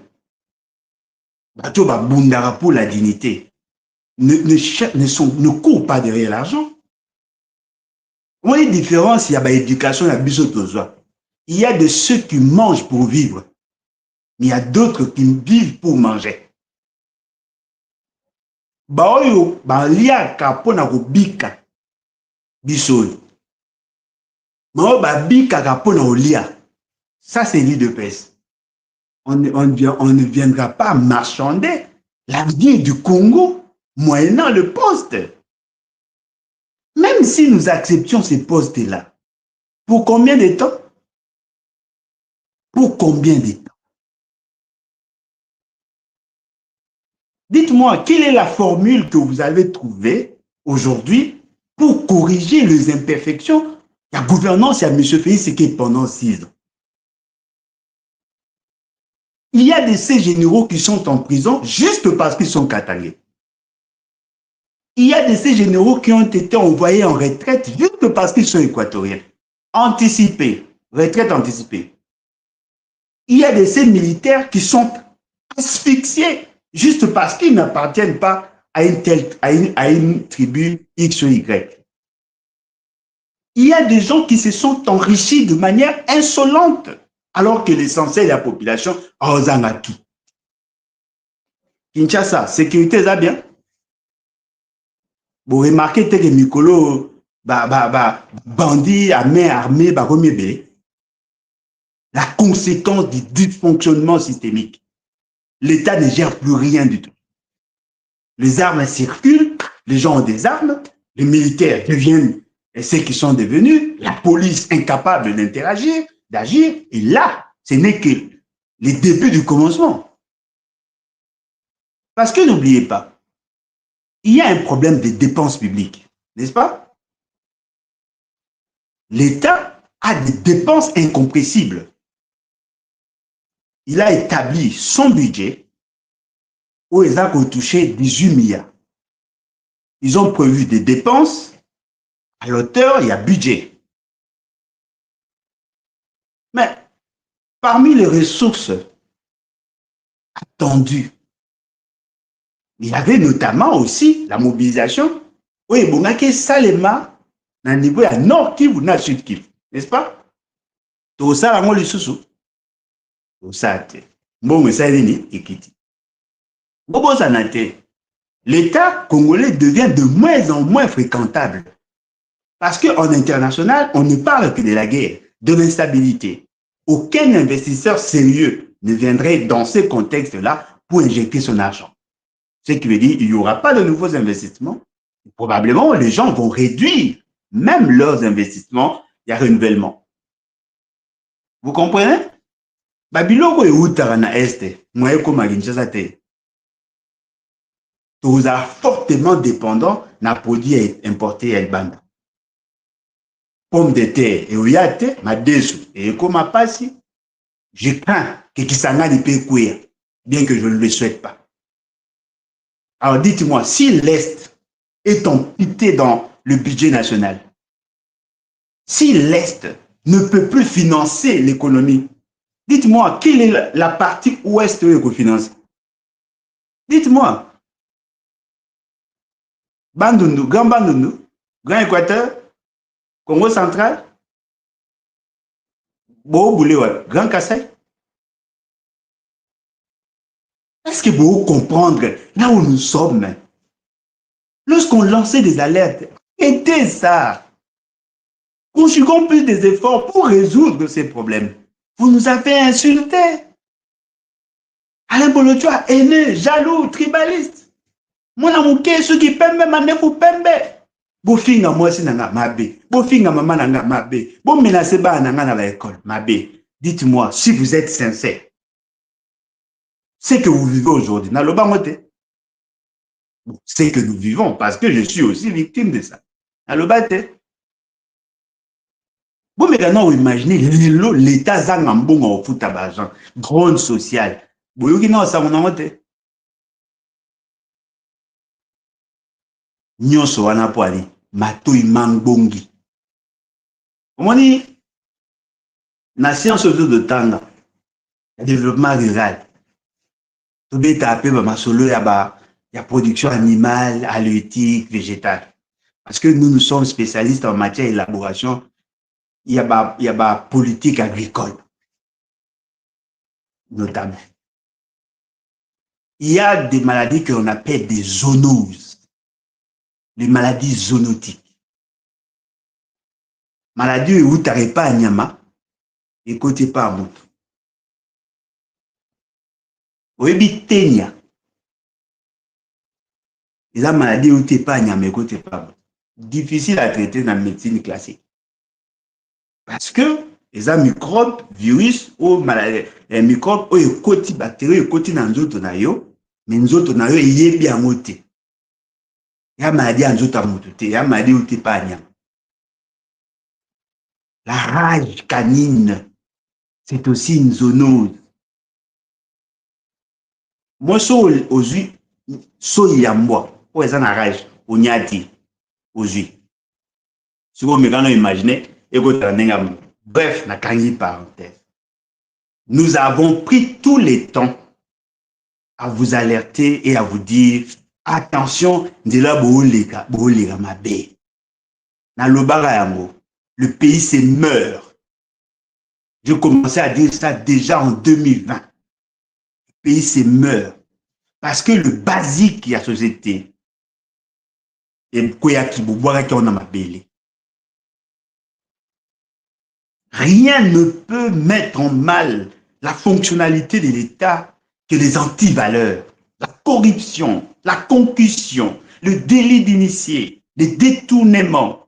Bato babundaka pour la dignité. Ne courent pas derrière l'argent. On a une différence, il y a l'éducation, il y a bisotozoa. Il y a de ceux qui mangent pour vivre, mais il y a d'autres qui vivent pour manger. Baoyo, balia kapona kobika bisoyo. Mao babika kapona olia. Ça c'est l'île de pèse. On ne viendra pas marchander la vie du Congo moyennant le poste. Même si nous acceptions ces postes-là, pour combien de temps? Pour combien de temps? Dites-moi, quelle est la formule que vous avez trouvée aujourd'hui pour corriger les imperfections de la gouvernance à M. Félix Sekei pendant 6 ans? Il y a de ces généraux qui sont en prison juste parce qu'ils sont katangais. Il y a de ces généraux qui ont été envoyés en retraite juste parce qu'ils sont équatoriens. Anticipés, retraite anticipée. Il y a de ces militaires qui sont asphyxiés juste parce qu'ils n'appartiennent pas à une tribu X ou Y. Il y a des gens qui se sont enrichis de manière insolente alors que l'essentiel de la population a tout. Kinshasa, sécurité, ça bien? Vous remarquez que Mikolo, bandit à main armée, la conséquence du dysfonctionnement systémique. L'État ne gère plus rien du tout. Les armes circulent, les gens ont des armes, les militaires deviennent ceux qui sont devenus, la police incapable d'interagir, d'agir, et là, ce n'est que les débuts du commencement. Parce que n'oubliez pas, il y a un problème de dépenses publiques, n'est-ce pas? L'État a des dépenses incompressibles. Il a établi son budget où ils ont touché 18 milliards. Ils ont prévu des dépenses, à l'auteur, il y a budget. Mais parmi les ressources tendu. Il y avait notamment aussi la mobilisation. Oui, bon, que Salema, dans le niveau à Nord Kivu, na Sud Kivu, n'est-ce pas? Tout ça, on le sous. Tout ça, bon, ça, équité. Bon, ça n'a été. L'État congolais devient de moins en moins fréquentable. Parce qu'en international, on ne parle que de la guerre, de l'instabilité. Aucun investisseur sérieux ne viendrait dans ce contexte-là pour injecter son argent. Ce qui veut dire qu'il n'y aura pas de nouveaux investissements. Probablement, les gens vont réduire même leurs investissements. Il y a renouvellement. Vous comprenez? Babiloko et Outarana Est, moi, comme à Kinshasa, tous sont fortement dépendants d'un produit importé à Elbanda. Pomme de terre et oyate, ma déçu et comme ma passe, je crains que Kisangani peut courir, bien que je ne le souhaite pas. Alors dites-moi, si l'Est est amputé dans le budget national, si l'Est ne peut plus financer l'économie, dites-moi, quelle est la partie ouest qui finance? Dites-moi. Bandundu, Grand Équateur, Congo central, Grand Kassai. Est-ce que vous comprenez là où nous sommes? Lorsqu'on lançait des alertes, aidez ça. Conjuguons plus des efforts pour résoudre ces problèmes. Vous nous avez insultés. Alain Bolotua, haineux, jaloux, tribaliste. Mon amour, ceux qui pembe, manefou pembe. Bofinga moi si nanga mabe. Bofinga maman nanga mabe. Bon menacé ba nanga na l'école mabe. Dites-moi, si vous êtes sincère, c'est que vous vivez aujourd'hui. N'a le bas moté. C'est que nous vivons parce que je suis aussi victime de ça. N'a le bas té. Bon, mais maintenant, vous imaginez l'État zangambong au foot à l'argent, drone social. Vous voyez, non, ça, on a monté. Nyonso wana poali, matoi mangbongi. On dit, la science de Tanga, le développement rural, tout est tapé, ma solo, il y a production animale, halieutique, végétale. Parce que nous sommes spécialistes en matière d'élaboration, il y a politique agricole, notamment. Il y a des maladies qu'on appelle des zoonoses, les maladies zoonotiques. Maladie où tu n'arrives pas à Nyama, et côté pas à Moutou. Oyebi Tenya, et la maladie où tu n'es pas à Nyama, et côté pas à Moutou. Difficile à traiter dans la médecine classique. Parce que les microbes, virus, ou maladies, les microbes, ou côté bactéries, ou côté dans d'autres nayo, mais nous autres nayo, il y a bien moté. Il y a maladie en d'autres à Moutou, il y a maladie où tu n'es pas à Nyama. La rage canine, c'est aussi une zoonose. Moi, aujourd'hui, yamboa, ou est-ce la rage, on y a dit, aujourd'hui. Si vous me imaginez, et vous bref, la parenthèse. Nous avons pris tous les temps à vous alerter et à vous dire attention, de là, le pays se meurt. Je commençais à dire ça déjà en 2020. Le pays se meurt. Parce que le basique de la société, rien ne peut mettre en mal la fonctionnalité de l'État que les antivaleurs, la corruption, la concussion, le délit d'initié, les détournements.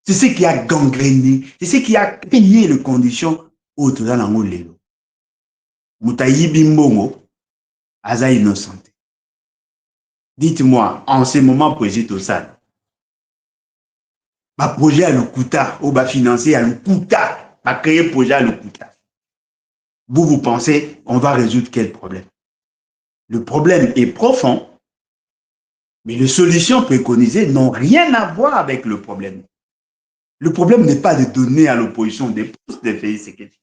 C'est ce qui a gangréné, c'est ce qui a créé les conditions autour de l'Angolelo. Moutayi Bimbongo, Aza innocent. Dites-moi, en ce moment, Président Tossal, ma projet à l'Okuta, ou ma financier à l'Okuta, ma créé projet à l'Okuta. Vous pensez, on va résoudre quel problème? Le problème est profond, mais les solutions préconisées n'ont rien à voir avec le problème. Le problème n'est pas de donner à l'opposition des postes de pays sécurité.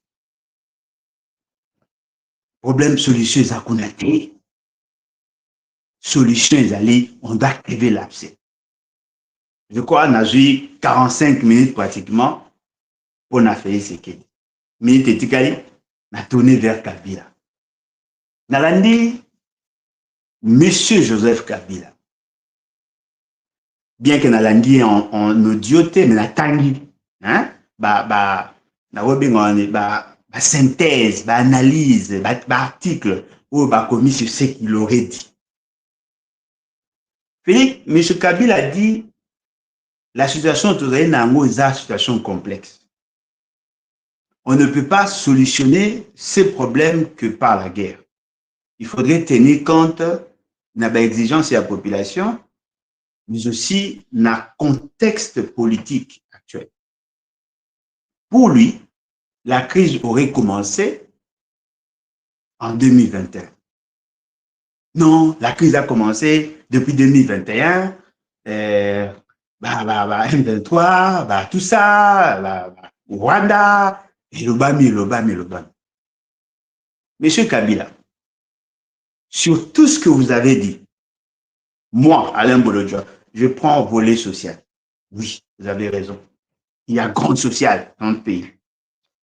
problème solution est à connaître. Solution est allée, on doit activer l'abcès. Je crois qu'on a eu 45 minutes pratiquement pour nous faire ce qu'il dit. Minute et tikali, on a tourné vers Kabila. Nalandi, Monsieur Joseph Kabila. Bien que Nalandi en audioté, mais la tangi, hein, synthèse, analyse, article, ou commis sur ce qu'il aurait dit. Philippe, M. Kabila a dit la situation est une situation complexe. On ne peut pas solutionner ces problèmes que par la guerre. Il faudrait tenir compte de l'exigence de la population, mais aussi de contexte politique actuel. Pour lui, la crise aurait commencé en 2021. Non, la crise a commencé depuis 2021. M23, tout ça, Rwanda, et l'Obami. Monsieur Kabila, sur tout ce que vous avez dit, moi, Alain Bolodjo, je prends volet social. Oui, vous avez raison. Il y a grande sociale dans le pays.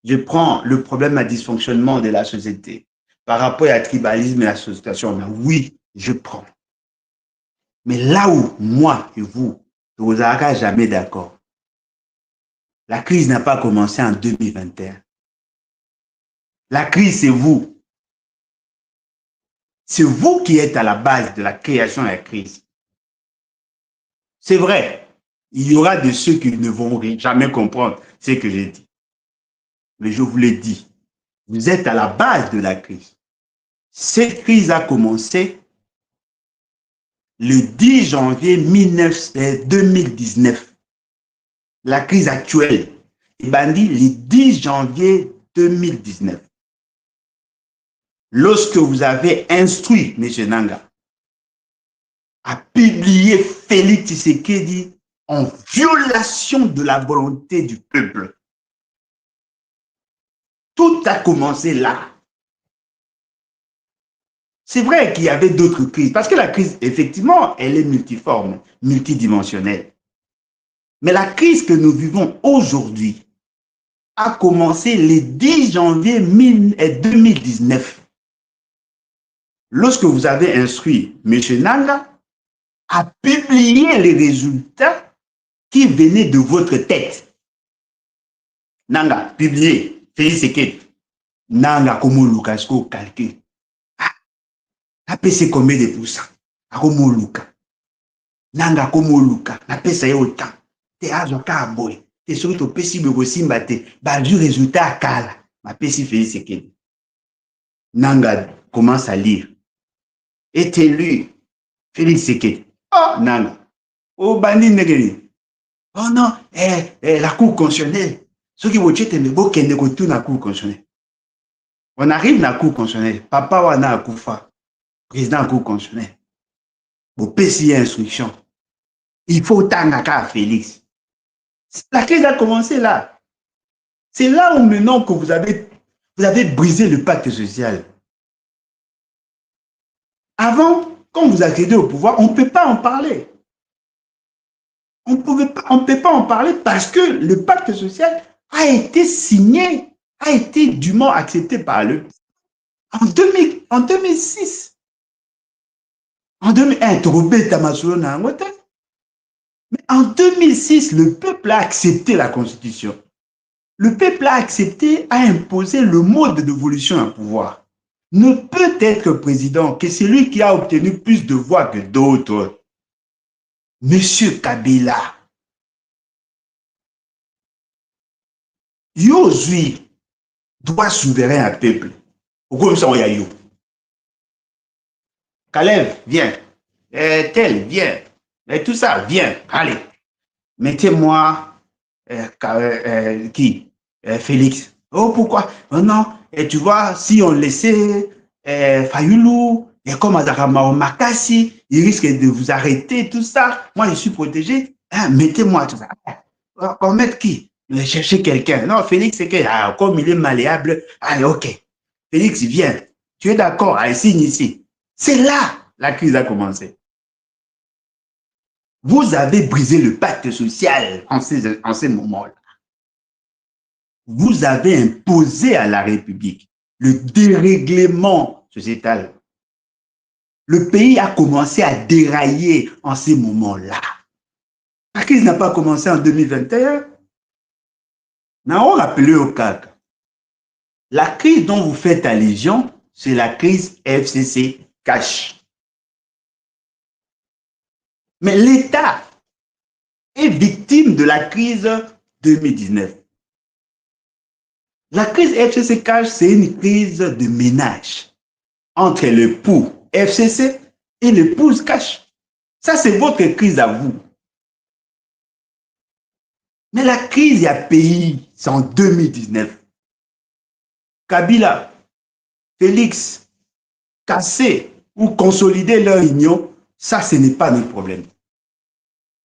Je prends le problème à dysfonctionnement de la société par rapport à tribalisme et à la situation. Oui, je prends. Mais là où moi et vous, ne vous aurez jamais d'accord, la crise n'a pas commencé en 2021. La crise, c'est vous. C'est vous qui êtes à la base de la création de la crise. C'est vrai, il y aura de ceux qui ne vont jamais comprendre ce que j'ai dit. Mais je vous l'ai dit, vous êtes à la base de la crise. Cette crise a commencé le 10 janvier 2019. La crise actuelle est bandie le 10 janvier 2019. Lorsque vous avez instruit M. Nanga à publier Félix Tshisekedi en violation de la volonté du peuple. Tout a commencé là. C'est vrai qu'il y avait d'autres crises, parce que la crise, effectivement, elle est multiforme, multidimensionnelle. Mais la crise que nous vivons aujourd'hui a commencé le 10 janvier 2019. Lorsque vous avez instruit M. Nanga à publier les résultats qui venaient de votre tête. Nanga, publié, Félix Tshisekedi. Nanga, comment Lucasco calcule. C'est combien de pourcents? Comment Luka. Nanga, comment Luka. Ça y est autant. T'es à Zoka boy. T'es sur le PC de Simba. Bah, du résultat à Kala. Ma PC Félix Tshisekedi. Nanga commence à lire. Est élu Félix Tshisekedi. Oh, Nanga. Oh, Bandi Negeri. Oh non, la Cour constitutionnelle. Ceux qui vont dire que c'est la Cour constitutionnelle. On arrive à la Cour constitutionnelle. Papa Wana Akoufa, président de la Cour constitutionnelle. Pour PCI instruction. Il faut Tangaka à Félix. La crise a commencé là. C'est là où maintenant que vous avez brisé le pacte social. Avant, quand vous accédez au pouvoir, on ne peut pas en parler. On ne peut pas en parler parce que le pacte social a été signé, a été dûment accepté par le en 2006. En 2001, mais en 2006, le peuple a accepté la Constitution. Le peuple a accepté, a imposé le mode d'évolution au pouvoir. Ne peut être président que celui qui a obtenu plus de voix que d'autres. Monsieur Kabila, yo zui droit souverain à peuple. Comme ça, on y a yo. Caleb, viens. Tel, viens. Et tout ça, viens. Allez. Mettez-moi qui Félix. Oh, pourquoi? Oh non. Et tu vois, si on laissait Fayoulou, et comme Azarama Makassi, il risque de vous arrêter, tout ça. Moi, je suis protégé. Hein, mettez-moi tout ça. On met qui? Chercher quelqu'un. Non, Félix, c'est que, comme il est malléable, allez, ok. Félix, viens. Tu es d'accord? Elle signe ici. C'est là la crise a commencé. Vous avez brisé le pacte social en ces moments-là. Vous avez imposé à la République le dérèglement sociétal. Le pays a commencé à dérailler en ces moments-là. La crise n'a pas commencé en 2021. Nous avons rappelé au CAC. La crise dont vous faites allusion, c'est la crise FCC cash. Mais l'État est victime de la crise 2019. La crise FCC cash, c'est une crise de ménage entre l'époux FCC et l'épouse cash. Ça, c'est votre crise à vous. Mais la crise à pays, c'est en 2019. Kabila, Félix, casser ou consolider leur union, ça, ce n'est pas notre problème.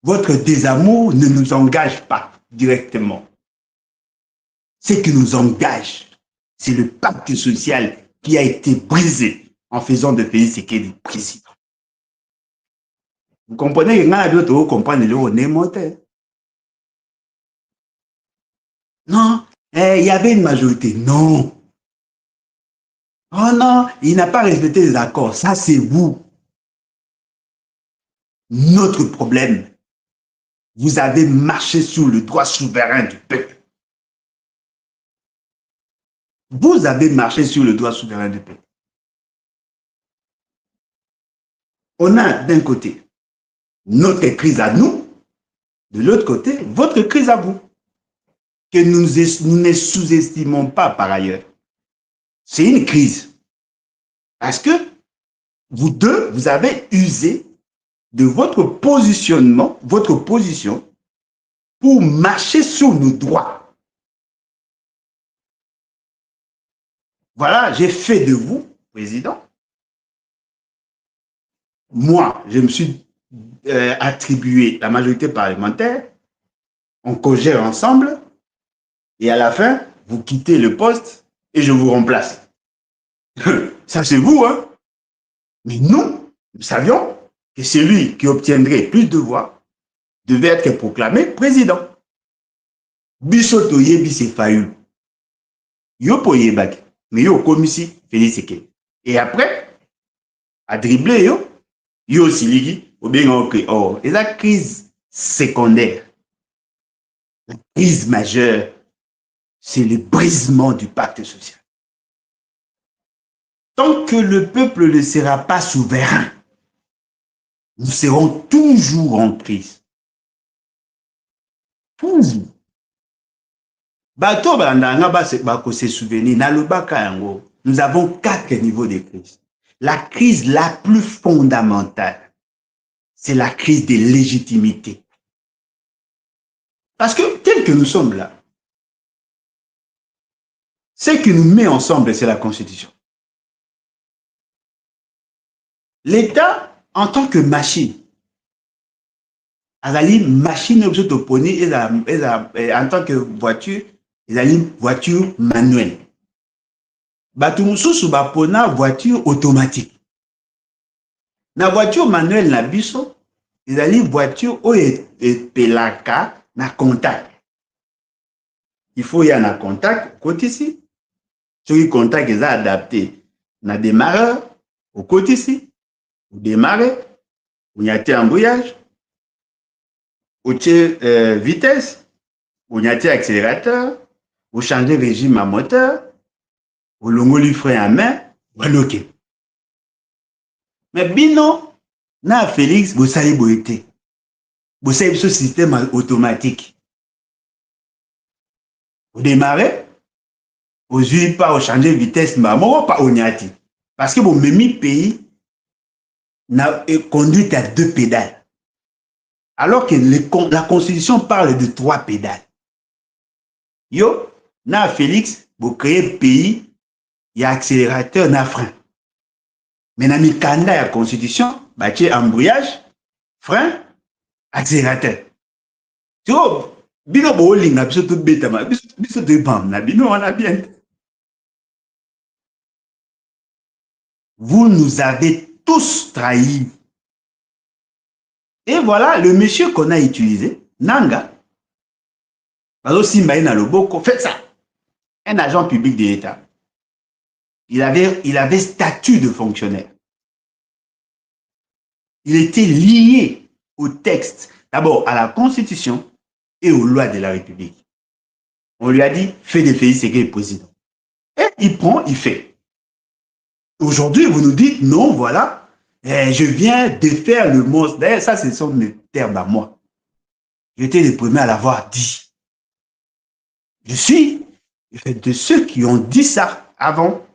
Votre désamour ne nous engage pas directement. Ce qui nous engage, c'est le pacte social qui a été brisé en faisant de Félix Tshisekedi président. Vous comprenez que quand d'autres comprennent le nez monté. Non, il y avait une majorité. Non. Oh non, il n'a pas respecté les accords. Ça, c'est vous. Notre problème, vous avez marché sur le droit souverain du peuple. Vous avez marché sur le droit souverain du peuple. On a d'un côté notre crise à nous, de l'autre côté, votre crise à vous, que nous ne sous-estimons pas par ailleurs. C'est une crise. Parce que vous deux, vous avez usé de votre positionnement, votre position, pour marcher sur nos droits. Voilà, j'ai fait de vous, président. Moi, je me suis attribué la majorité parlementaire, on cogère ensemble, et à la fin, vous quittez le poste et je vous remplace. Ça, c'est vous, hein? Mais nous savions que celui qui obtiendrait plus de voix devait être proclamé président. Bisoto yebi se fayu. Yo po yebaki, mais yo komisi Félix Tshisekedi. Et après, à dribbler yo siligi, ou bien oh, et la crise secondaire, la crise majeure, c'est le brisement du pacte social. Tant que le peuple ne sera pas souverain, nous serons toujours en crise. Toujours. Bato bandanga bako se souvenir, nalobaka yango, nous avons 4 niveaux de crise. La crise la plus fondamentale, c'est la crise de légitimité. Parce que tel que nous sommes là, ce qui nous met ensemble, c'est la Constitution. L'État, en tant que machine, azali machine opposée en tant que voiture, ezali voiture manuelle. Bato mususu bapona voiture automatique. Na voiture manuelle na biso, ezali voiture oyo epelaka na contact. Il faut y avoir un contact côté ici. Celui contact est adapté na démarreur au côté ici. Vous démarrez, vous y a un embouillage, vous avez vitesse, vous y a un accélérateur, vous changez régime à moteur, vous longolez le frein à main, vous bloquez. Mais bino, na Félix, vous savez boiter. Vous savez ce système automatique. Vous démarrez, vous n'avez pas changer de vitesse, mais pas au nyati. Parce que vous même pays n'a conduite à 2 pédales. Alors que la Constitution parle de 3 pédales. Yo, na Félix, vous créez pays, il y a accélérateur, na frein. Mais dans la Constitution, bah, tu as embouillage, frein, accélérateur. Tu vois, bino bowling na biso tout bêta ma biso de bam na bino on a bien. Vous nous avez tous trahis. Et voilà le monsieur qu'on a utilisé, Nanga. Faites ça. Un agent public de l'État. Il avait statut de fonctionnaire. Il était lié au texte, d'abord à la Constitution et aux lois de la République. On lui a dit, fais des Félix Ségué président. Et il prend, il fait. Aujourd'hui, vous nous dites, non, voilà, je viens défaire le monstre. D'ailleurs, ça, ce sont mes termes à moi. J'étais le premier à l'avoir dit. Je suis de ceux qui ont dit ça avant.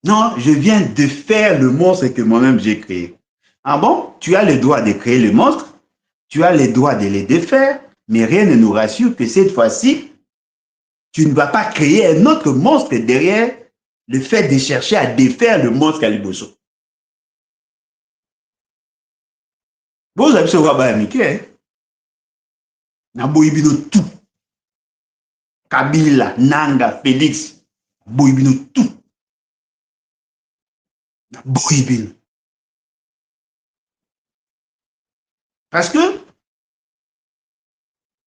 Non, je viens de faire le monstre que moi-même j'ai créé. Ah bon? Tu as le droit de créer le monstre, tu as le droit de les défaire, mais rien ne nous rassure que cette fois-ci, tu ne vas pas créer un autre monstre derrière le fait de chercher à défaire le monstre à Liboso. Vous avez ce roi américain, Naboibino tout. Kabila, Nanga, Félix, Boibino tout. Boibino. Parce que,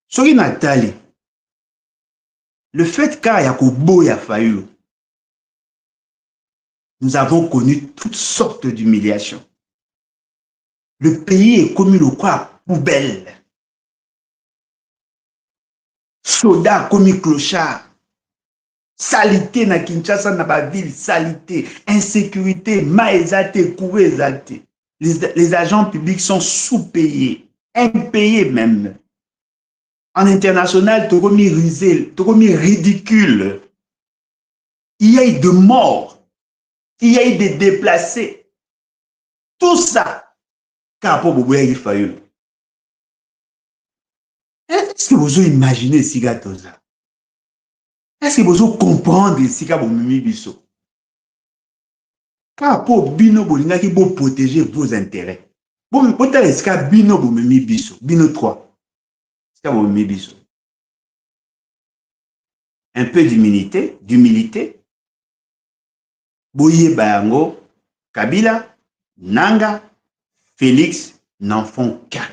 Sori Natali, le fait qu'il y a Koboya Fayou, nous avons connu toutes sortes d'humiliations. Le pays est commis le quoi poubelle. Soda commis clochard. Salité na Kinshasa na ba ville, salité, insécurité, maïzate, kouezate. Les agents publics sont sous-payés, impayés même. En international, tu as mis risé, tu as mis ridicule. Il y a eu de morts, il y a eu des déplacés. Tout ça, car pour Boboya Fayou. Est-ce que vous imaginez Sigatoza? Est-ce que vous comprenez Siga Bomimi Biso? Car pour Bino Bolinga qui peut protéger vos intérêts. Bon, peut-être que Bino Bomimi Biso, Bino 3. Siga Bomimi Biso. Un peu d'humilité. Boye Bayango, Kabila, Nanga, Félix n'en font qu'un.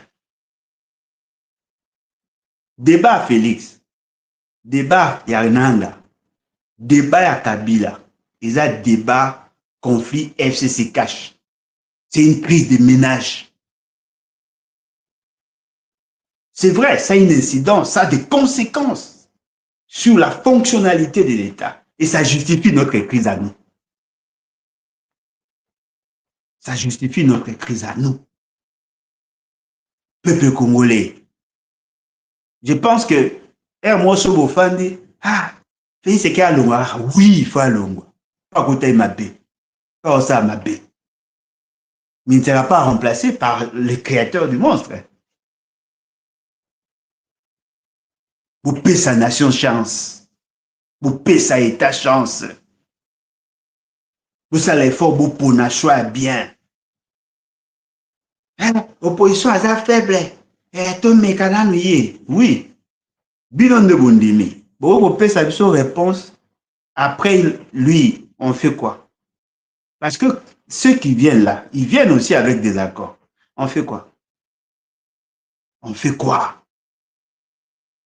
Débat Félix, débat Nanga, débat Kabila, ils ont débat conflit FCC cash. C'est une crise de ménage. C'est vrai, ça a une incidence, ça a des conséquences sur la fonctionnalité de l'État. Et ça justifie notre crise à nous. Ça justifie notre crise à nous. Peuple congolais. Je pense que moi, ce beau fan dit, Félix c'est qu'à Longwa. Oui, il faut à Longwa. Pas côté ma baie. Pas ça ma baie. Mais il ne sera pas remplacé par le créateur du monstre. Vous payez sa nation chance. Vous payez sa état chance. Vous savez l'effort pour na choix bien. Opposition à ça faible. Tout mécanisme lié. Oui. Bilan de Bondimi. Vous payez sa réponse. Après, lui, on fait quoi? Parce que ceux qui viennent là, ils viennent aussi avec des accords. On fait quoi? On fait quoi?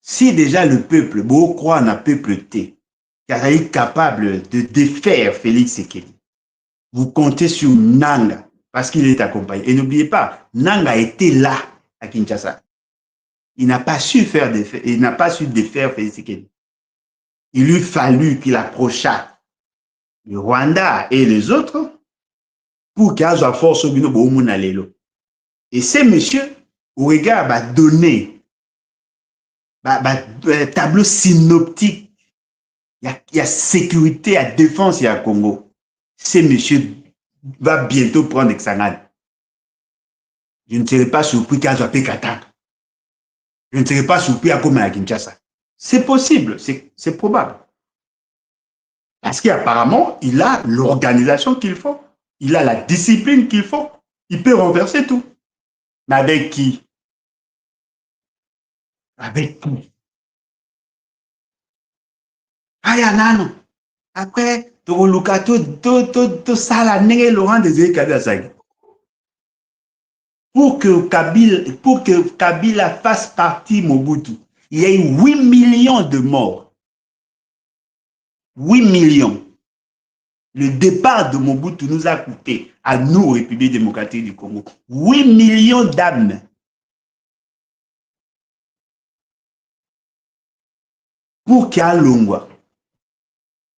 Si déjà le peuple, beau croit en un peuple T, car il est capable de défaire Félix Sekeli, vous comptez sur Nanga, parce qu'il est accompagné. Et n'oubliez pas, Nanga était là à Kinshasa. Il n'a pas su défaire Félix Sekeli. Il lui fallut qu'il approchât le Rwanda et les autres pour qu'il y ait force au bino boumuna lelo. Et ces messieurs, au regard, donner tableau synoptique, il y a sécurité, il y a défense, il y a Congo. Ces messieurs va bientôt prendre Xanad. Je ne serai pas surpris qu'à Zouapé Katang. Je ne serai pas surpris à Koma à Kinshasa. C'est possible, c'est probable. Parce qu'apparemment, il a l'organisation qu'il faut. Il a la discipline qu'il faut. Il peut renverser tout. Mais avec qui? Avec qui? Aya nano. Après, tokoluka tosala ndenge Laurent Désiré Kabila asalaki. Pour que Kabila fasse partie Mobutu, il y a eu 8 millions de morts. 8 millions. Le départ de Mobutu nous a coûté, à nous, République démocratique du Congo, 8 millions d'âmes. Pour Kalongwa,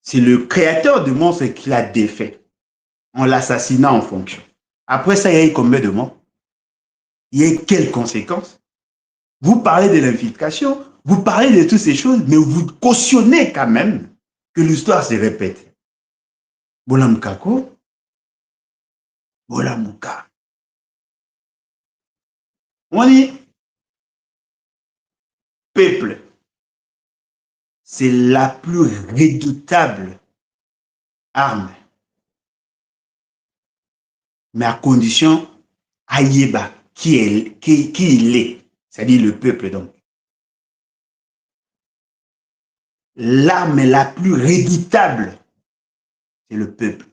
c'est le créateur de monstre qui l'a défait en l'assassinant en fonction. Après ça, il y a eu combien de morts? Il y a eu quelles conséquences? Vous parlez de l'infiltration, vous parlez de toutes ces choses, mais vous cautionnez quand même que l'histoire se répète. Bolamkako, Bolamuka. On dit, peuple, c'est la plus redoutable arme. Mais à condition, Ayeba, qui il est, c'est-à-dire le peuple donc. L'arme la plus redoutable, c'est le peuple.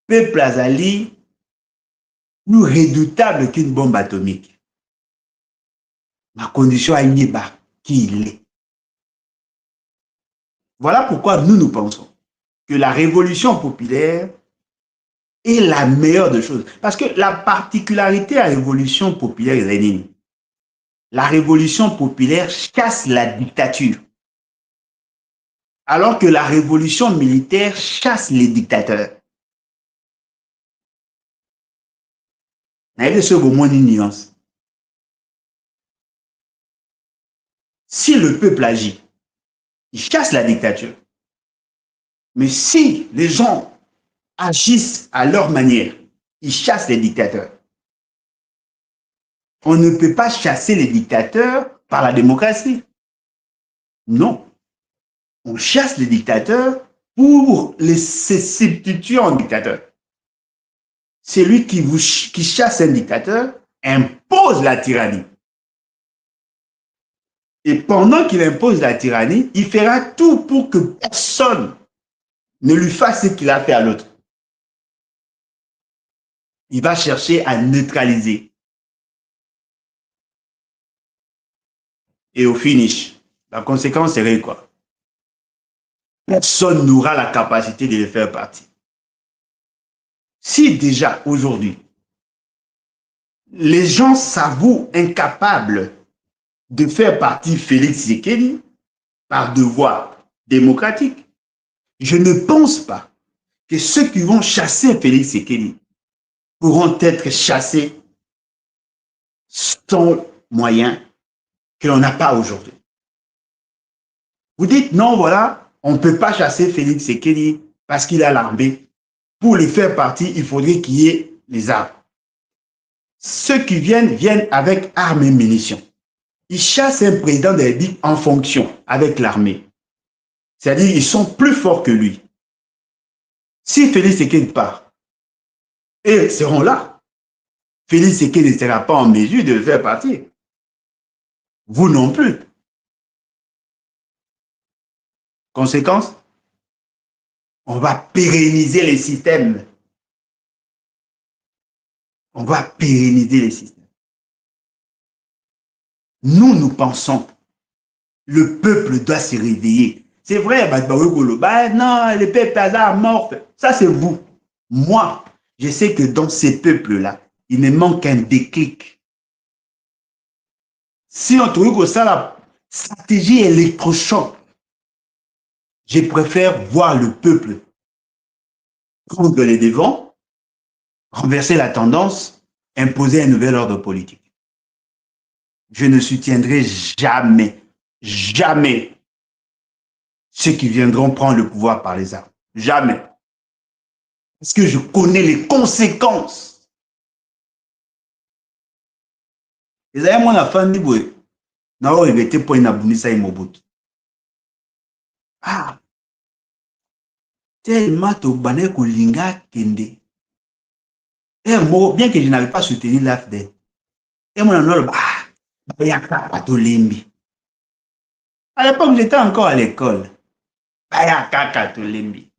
Peuple azali, plus redoutable qu'une bombe atomique. Ma condition Ayeba, qui il est. Voilà pourquoi nous pensons que la révolution populaire est la meilleure des choses. Parce que la particularité de la révolution populaire est la révolution populaire chasse la dictature. Alors que la révolution militaire chasse les dictateurs. Une nuance. Si le peuple agit, il chasse la dictature. Mais si les gens agissent à leur manière, ils chassent les dictateurs. On ne peut pas chasser les dictateurs par la démocratie. Non. On chasse les dictateurs pour les substituer en dictateurs. Celui qui chasse un dictateur impose la tyrannie. Et pendant qu'il impose la tyrannie, il fera tout pour que personne ne lui fasse ce qu'il a fait à l'autre. Il va chercher à neutraliser. Et au finish, la conséquence serait quoi? Personne n'aura la capacité de le faire partie. Si déjà aujourd'hui, les gens s'avouent incapables de faire partie Félix Tshisekedi par devoir démocratique, je ne pense pas que ceux qui vont chasser Félix Tshisekedi pourront être chassés sans moyens que l'on n'a pas aujourd'hui. Vous dites non, voilà, on ne peut pas chasser Félix Tshisekedi parce qu'il a l'armée. Pour les faire partie, il faudrait qu'il y ait les armes. Ceux qui viennent avec armes et munitions. Ils chassent un président de la République en fonction avec l'armée. C'est-à-dire qu'ils sont plus forts que lui. Si Félix Tshisekedi part, ils seront là. Félix Tshisekedi ne sera pas en mesure de le faire partir. Vous non plus. Conséquence, on va pérenniser les systèmes. On va pérenniser les systèmes. Nous pensons, le peuple doit se réveiller. C'est vrai, non, le peuple a mort. Ça, c'est vous. Moi, je sais que dans ces peuples-là, il me manque un déclic. Si on trouve que ça, la stratégie électrochoc, je préfère voir le peuple prendre les devants, renverser la tendance, imposer un nouvel ordre politique. Je ne soutiendrai jamais, jamais ceux qui viendront prendre le pouvoir par les armes. Jamais. Parce que je connais les conséquences. Et ça, moi, la fin du bout, n'a pas été pour une abonissa et Mobutu. Ah, tellement to bané ko linga kende. Et moi, bien que je n'avais pas soutenu l'AFD, et moi, il y a pas de limbi. À l'époque, j'étais encore à l'école. baya kaka tolembi.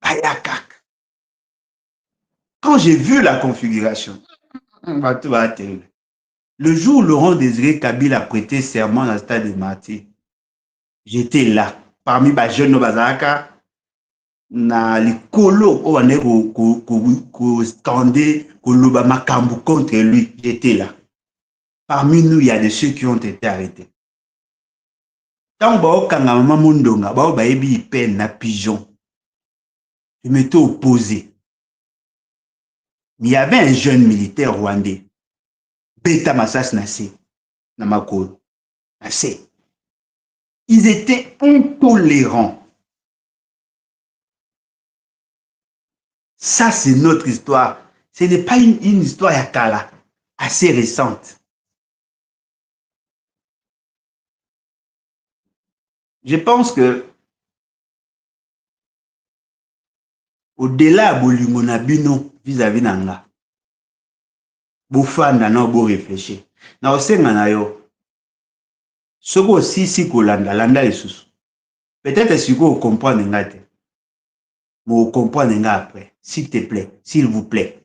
Baya kaka. Quand j'ai vu la configuration, le jour où Laurent Désiré Kabila a prêté serment dans le stade de Martyrs, j'étais là, parmi les jeunes Bazaka, na likolo o wane ko scandé koloba makambu contre lui, j'étais là. Parmi nous, il y a de ceux qui ont été arrêtés. Tant que kanga mama mondonga, bao baebi peine na pigeon. Je m'étais opposé. Mais il y avait un jeune militaire rwandais, Beta Massas Nassé, Namakolo, Nassé. Ils étaient intolérants. Ça, c'est notre histoire. Ce n'est pas une histoire yakala, assez récente. Je pense que au-delà de Bolingonabino vis-à-vis Nanga, Bofanda na bo réfléchir. Na osenga na yo. Soko si kolanda landa esusu. Peut-être si vous comprenez ngate. Mais vous comprenez après, s'il te plaît, s'il vous plaît.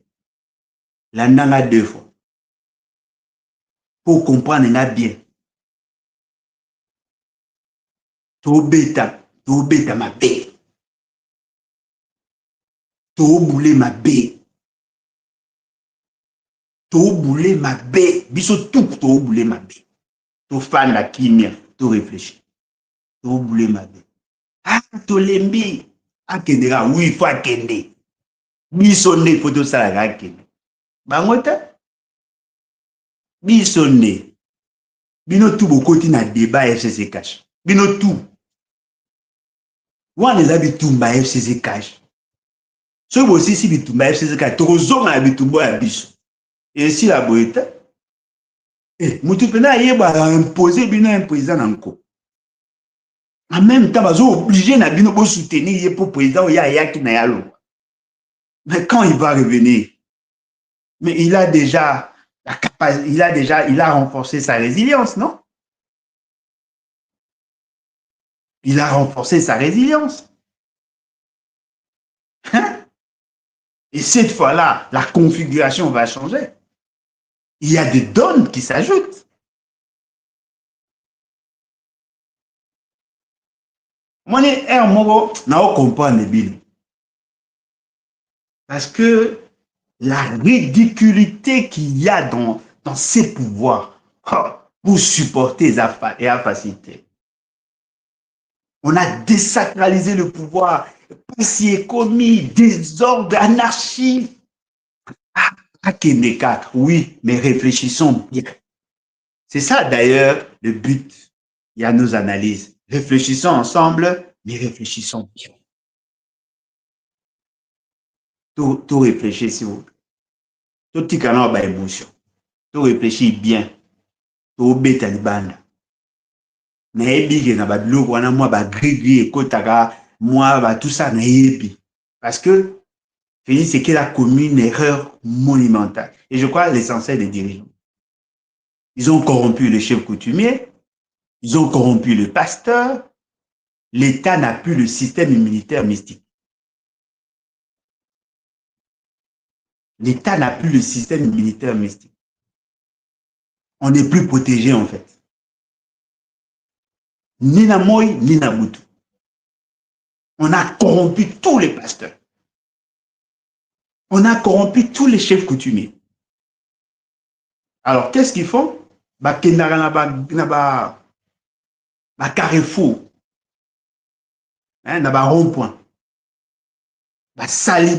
Landa nga 2 fois. Pour comprendre nga bien. To beta ma bé. To boule ma bé. To boule ma bé. Biso tout to boule ma bé. To fan la kimia, to réfléchir. To boule ma bé. Ah, to lembi. Akendera, oui, il faut akende. Biso ne photo ça la akende. Bangota? Biso ne. Bino tout bokoti na débat FCC cash. Bino tout. Wana eza bitumba FCC cash. So bosi si bitumba FCC cash, tozonga na bitumba ya biso. Et si la boyeta, mutu pena yeba imposer bino un président encore. En même temps, ils sont obligés de soutenir le président qui na yalo. Mais quand il va revenir, mais il a déjà la capacité, il a renforcé sa résilience, non? Il a renforcé sa résilience. Hein? Et cette fois-là, la configuration va changer. Il y a des donnes qui s'ajoutent. Moi, je comprends les billes. Parce que la ridiculité qu'il y a dans ces pouvoirs pour supporter et à faciliter. On a désacralisé le pouvoir, passé commis, désordre, anarchie. Oui, mais réfléchissons bien. C'est ça d'ailleurs le but. Il y a nos analyses. Réfléchissons ensemble, mais réfléchissons bien. Tout réfléchir si vous. Tout petit canard ba émotion. Tout réfléchir bien. Tout bête à bande. Mais big na ba biloko wana moi ba gris ekotaka moi ba tout ça na yebi. Parce que c'est qu'il a commis une erreur monumentale. Et je crois l'essentiel des dirigeants. Ils ont corrompu le chef coutumier, ils ont corrompu le pasteur, l'État n'a plus le système immunitaire mystique. L'État n'a plus le système immunitaire mystique. On n'est plus protégé en fait. Ni na moi, ni na Boutou. On a corrompu tous les pasteurs. On a corrompu tous les chefs coutumiers. Alors, qu'est-ce qu'ils font? Ba carrefour. Na ba rond-point. Ba sali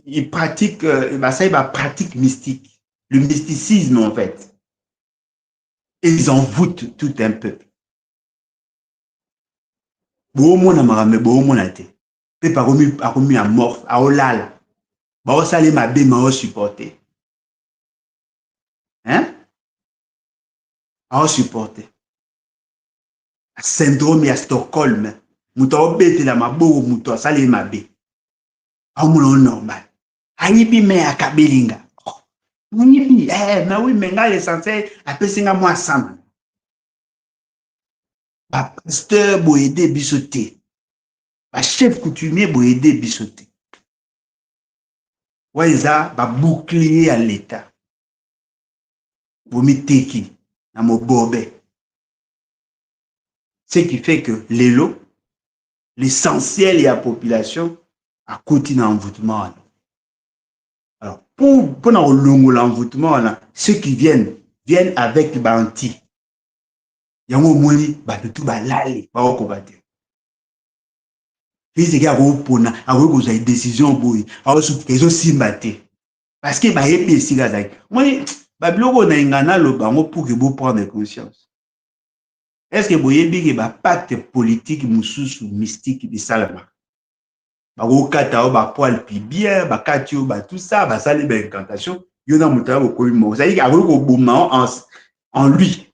ils pratiquent pratique mystique. Le mysticisme en fait. Et ils envoûtent tout un peuple. Boomona marame boomona te. Pe paromi à mort, à olala. Ba osali mabe ma o supporter. Hein? À supporter. Syndrome à Stockholm. Muto obete la mabo muto asali mabe. A mulo normal. Ayibi me akabelinga. Ayibi mais oui mais nga l'essentiel apesinga moi sama. ba pasteur boyede bisoté, ba chef coutumier boyede bisoté. Waiza ba bouclier à l'état. Vomiteki na mobobe. Ce qui fait que l'élo, l'essentiel de la population a continué l'envoûtement. Alors, pour l'envoûtement, ceux qui viennent avec banti. Yango moni ba tout ba lali ba okobate. Fils qui a repona, a reposé décision boy, a reçu kezo simbate. Parce que ba yebi siga zaki. Moi ba biloko na ingana lo bango pour que vous prendre conscience. Est-ce que vous yebi que ba pacte politique mususu mystique de salama? Ba okata ba poil pibien, ba katio ba tout ça, ba sali ba incantation, yona mutara ko koimo. Ça dit a ko boma en lui.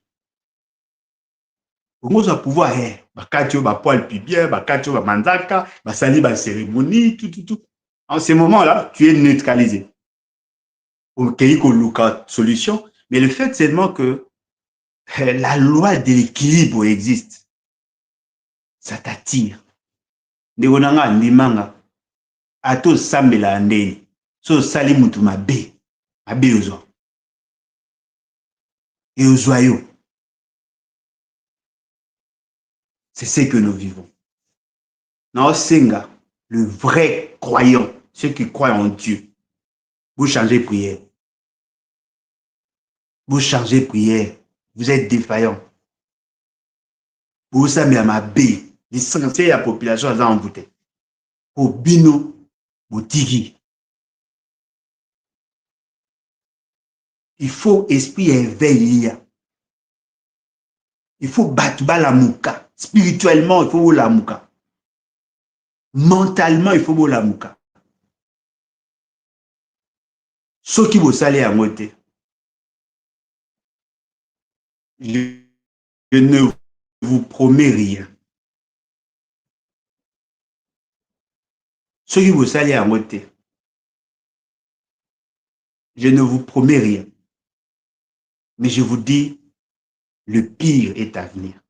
Comment ça pouvoir bakatio ba poil pibien, bakatio ba manzaka, ba sali ba cérémonie, tout. En ce moment-là, tu es neutralisé. Ok, il y a une solution, mais le fait seulement que la loi de l'équilibre existe. Ça t'attire. Ndegonanga ndimanga ato sambela ndeni. So sali mutu mabe ozo. Et ozoyo. C'est ce que nous vivons. Dans Senga, le vrai croyant, ceux qui croient en Dieu, vous changez prière. Vous changez prière. Vous êtes défaillant. Vous savez à ma baie. L'essentiel de la population est envoûtée. Au bino, au tigi. Il faut esprit éveillé. Il faut battre la mouka. Spirituellement, il faut la mouka. Mentalement, il faut la mouka. Ce qui vous salez à moitié. Je ne vous promets rien. Ce qui vous salez à moitié. Je ne vous promets rien. Mais je vous dis, le pire est à venir.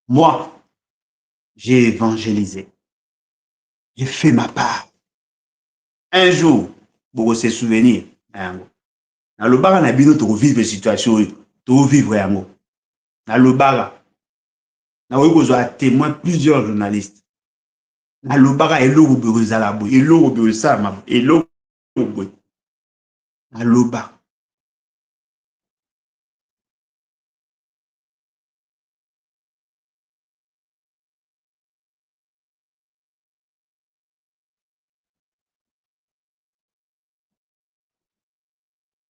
Moi, j'ai évangélisé. J'ai fait ma part. Un jour, vous se souvenir, dans le bar, on a bien vivre la situation, vivre yango. Dans le bar, on a témoin plusieurs journalistes. Dans le bar, il y a l'eau, il y a l'eau, dans le bar.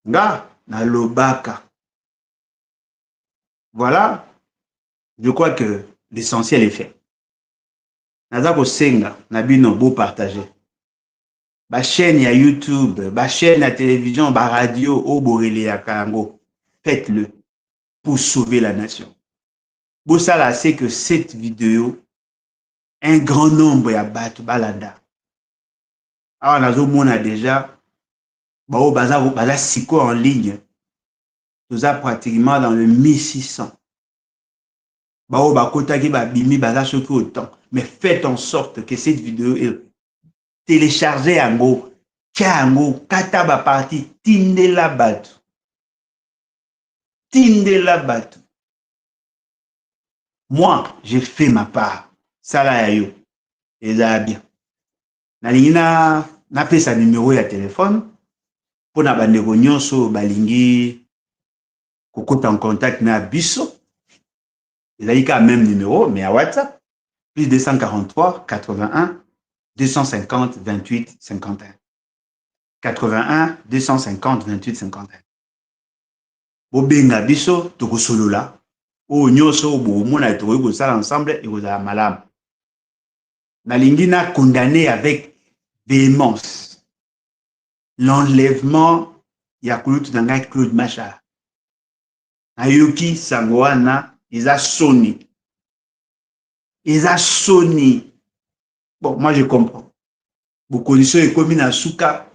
Nga, dans le bar. Voilà, je crois que l'essentiel est fait. Nazako senga, nabino beau partager. Ba chaîne ya YouTube, ba chaîne ya télévision, ba radio, au Borélé ya Kango. Faites-le pour sauver la nation. Bosala c'est que cette vidéo, un grand nombre ya batu balada. Alors nazo mona déjà, bao baza siko en ligne. Nous a pratiquement dans le 1600. Bao bakota ki ba bimi baza soki autant. Mais faites en sorte que cette vidéo est téléchargée en go, tiango, kataba parti, tinde la batu. Tinde la batu. Moi, j'ai fait ma part. Ça là, yo. Et ça bien. Nalingi na pesa numéro ya téléphone. Pour na bandeko nyonso balingi kokota en contact na biso. Ils ont quand même numéro, mais à WhatsApp. Plus 243 81 250 28 51. 81 250 28 51. Bobenga biso tokosolola. O nyonso bomona tokoki kosala ensemble ekozala malamu. Nalingi na condamné avec véhémence l'enlèvement ya kulutu na ngai Claude Machar. Nayoki sango wana eza soni. Eza soni. Bon, moi je comprends. Vos conditions ekomi na suka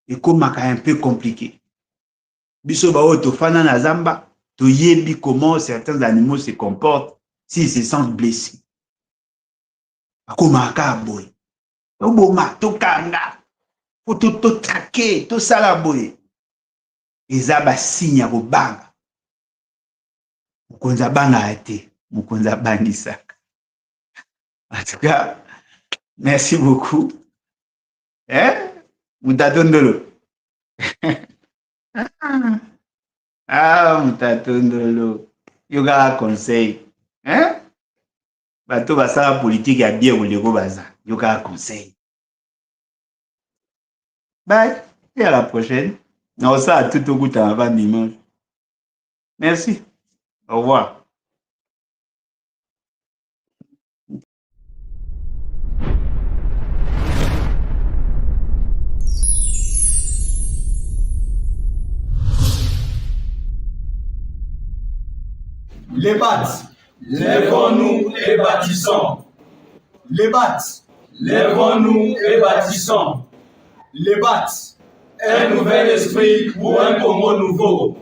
ekomaka un peu compliqué. Biso ba oto fana na zamba to yebi comment certains animaux se comportent s'ils se sentent blessés. Akomaka boy. Toboma, tokanga. Faut to traquer, to sala boy. Eza ba signe ya kobanga. Mukonza banga ate, mukonza bangisaka. En tout cas, merci beaucoup. Mutatondolo. Mutatondolo. Yoga conseil. Bato basala politique ya bien koleko baza. Yoga conseil. Bye. Et à la prochaine. On ça à tout au goût avant dimanche. Merci. Au revoir. Les BATS, lèvons-nous et bâtissons. Les BATS, lèvons-nous et bâtissons. Les BATS, un nouvel esprit pour un Congo nouveau.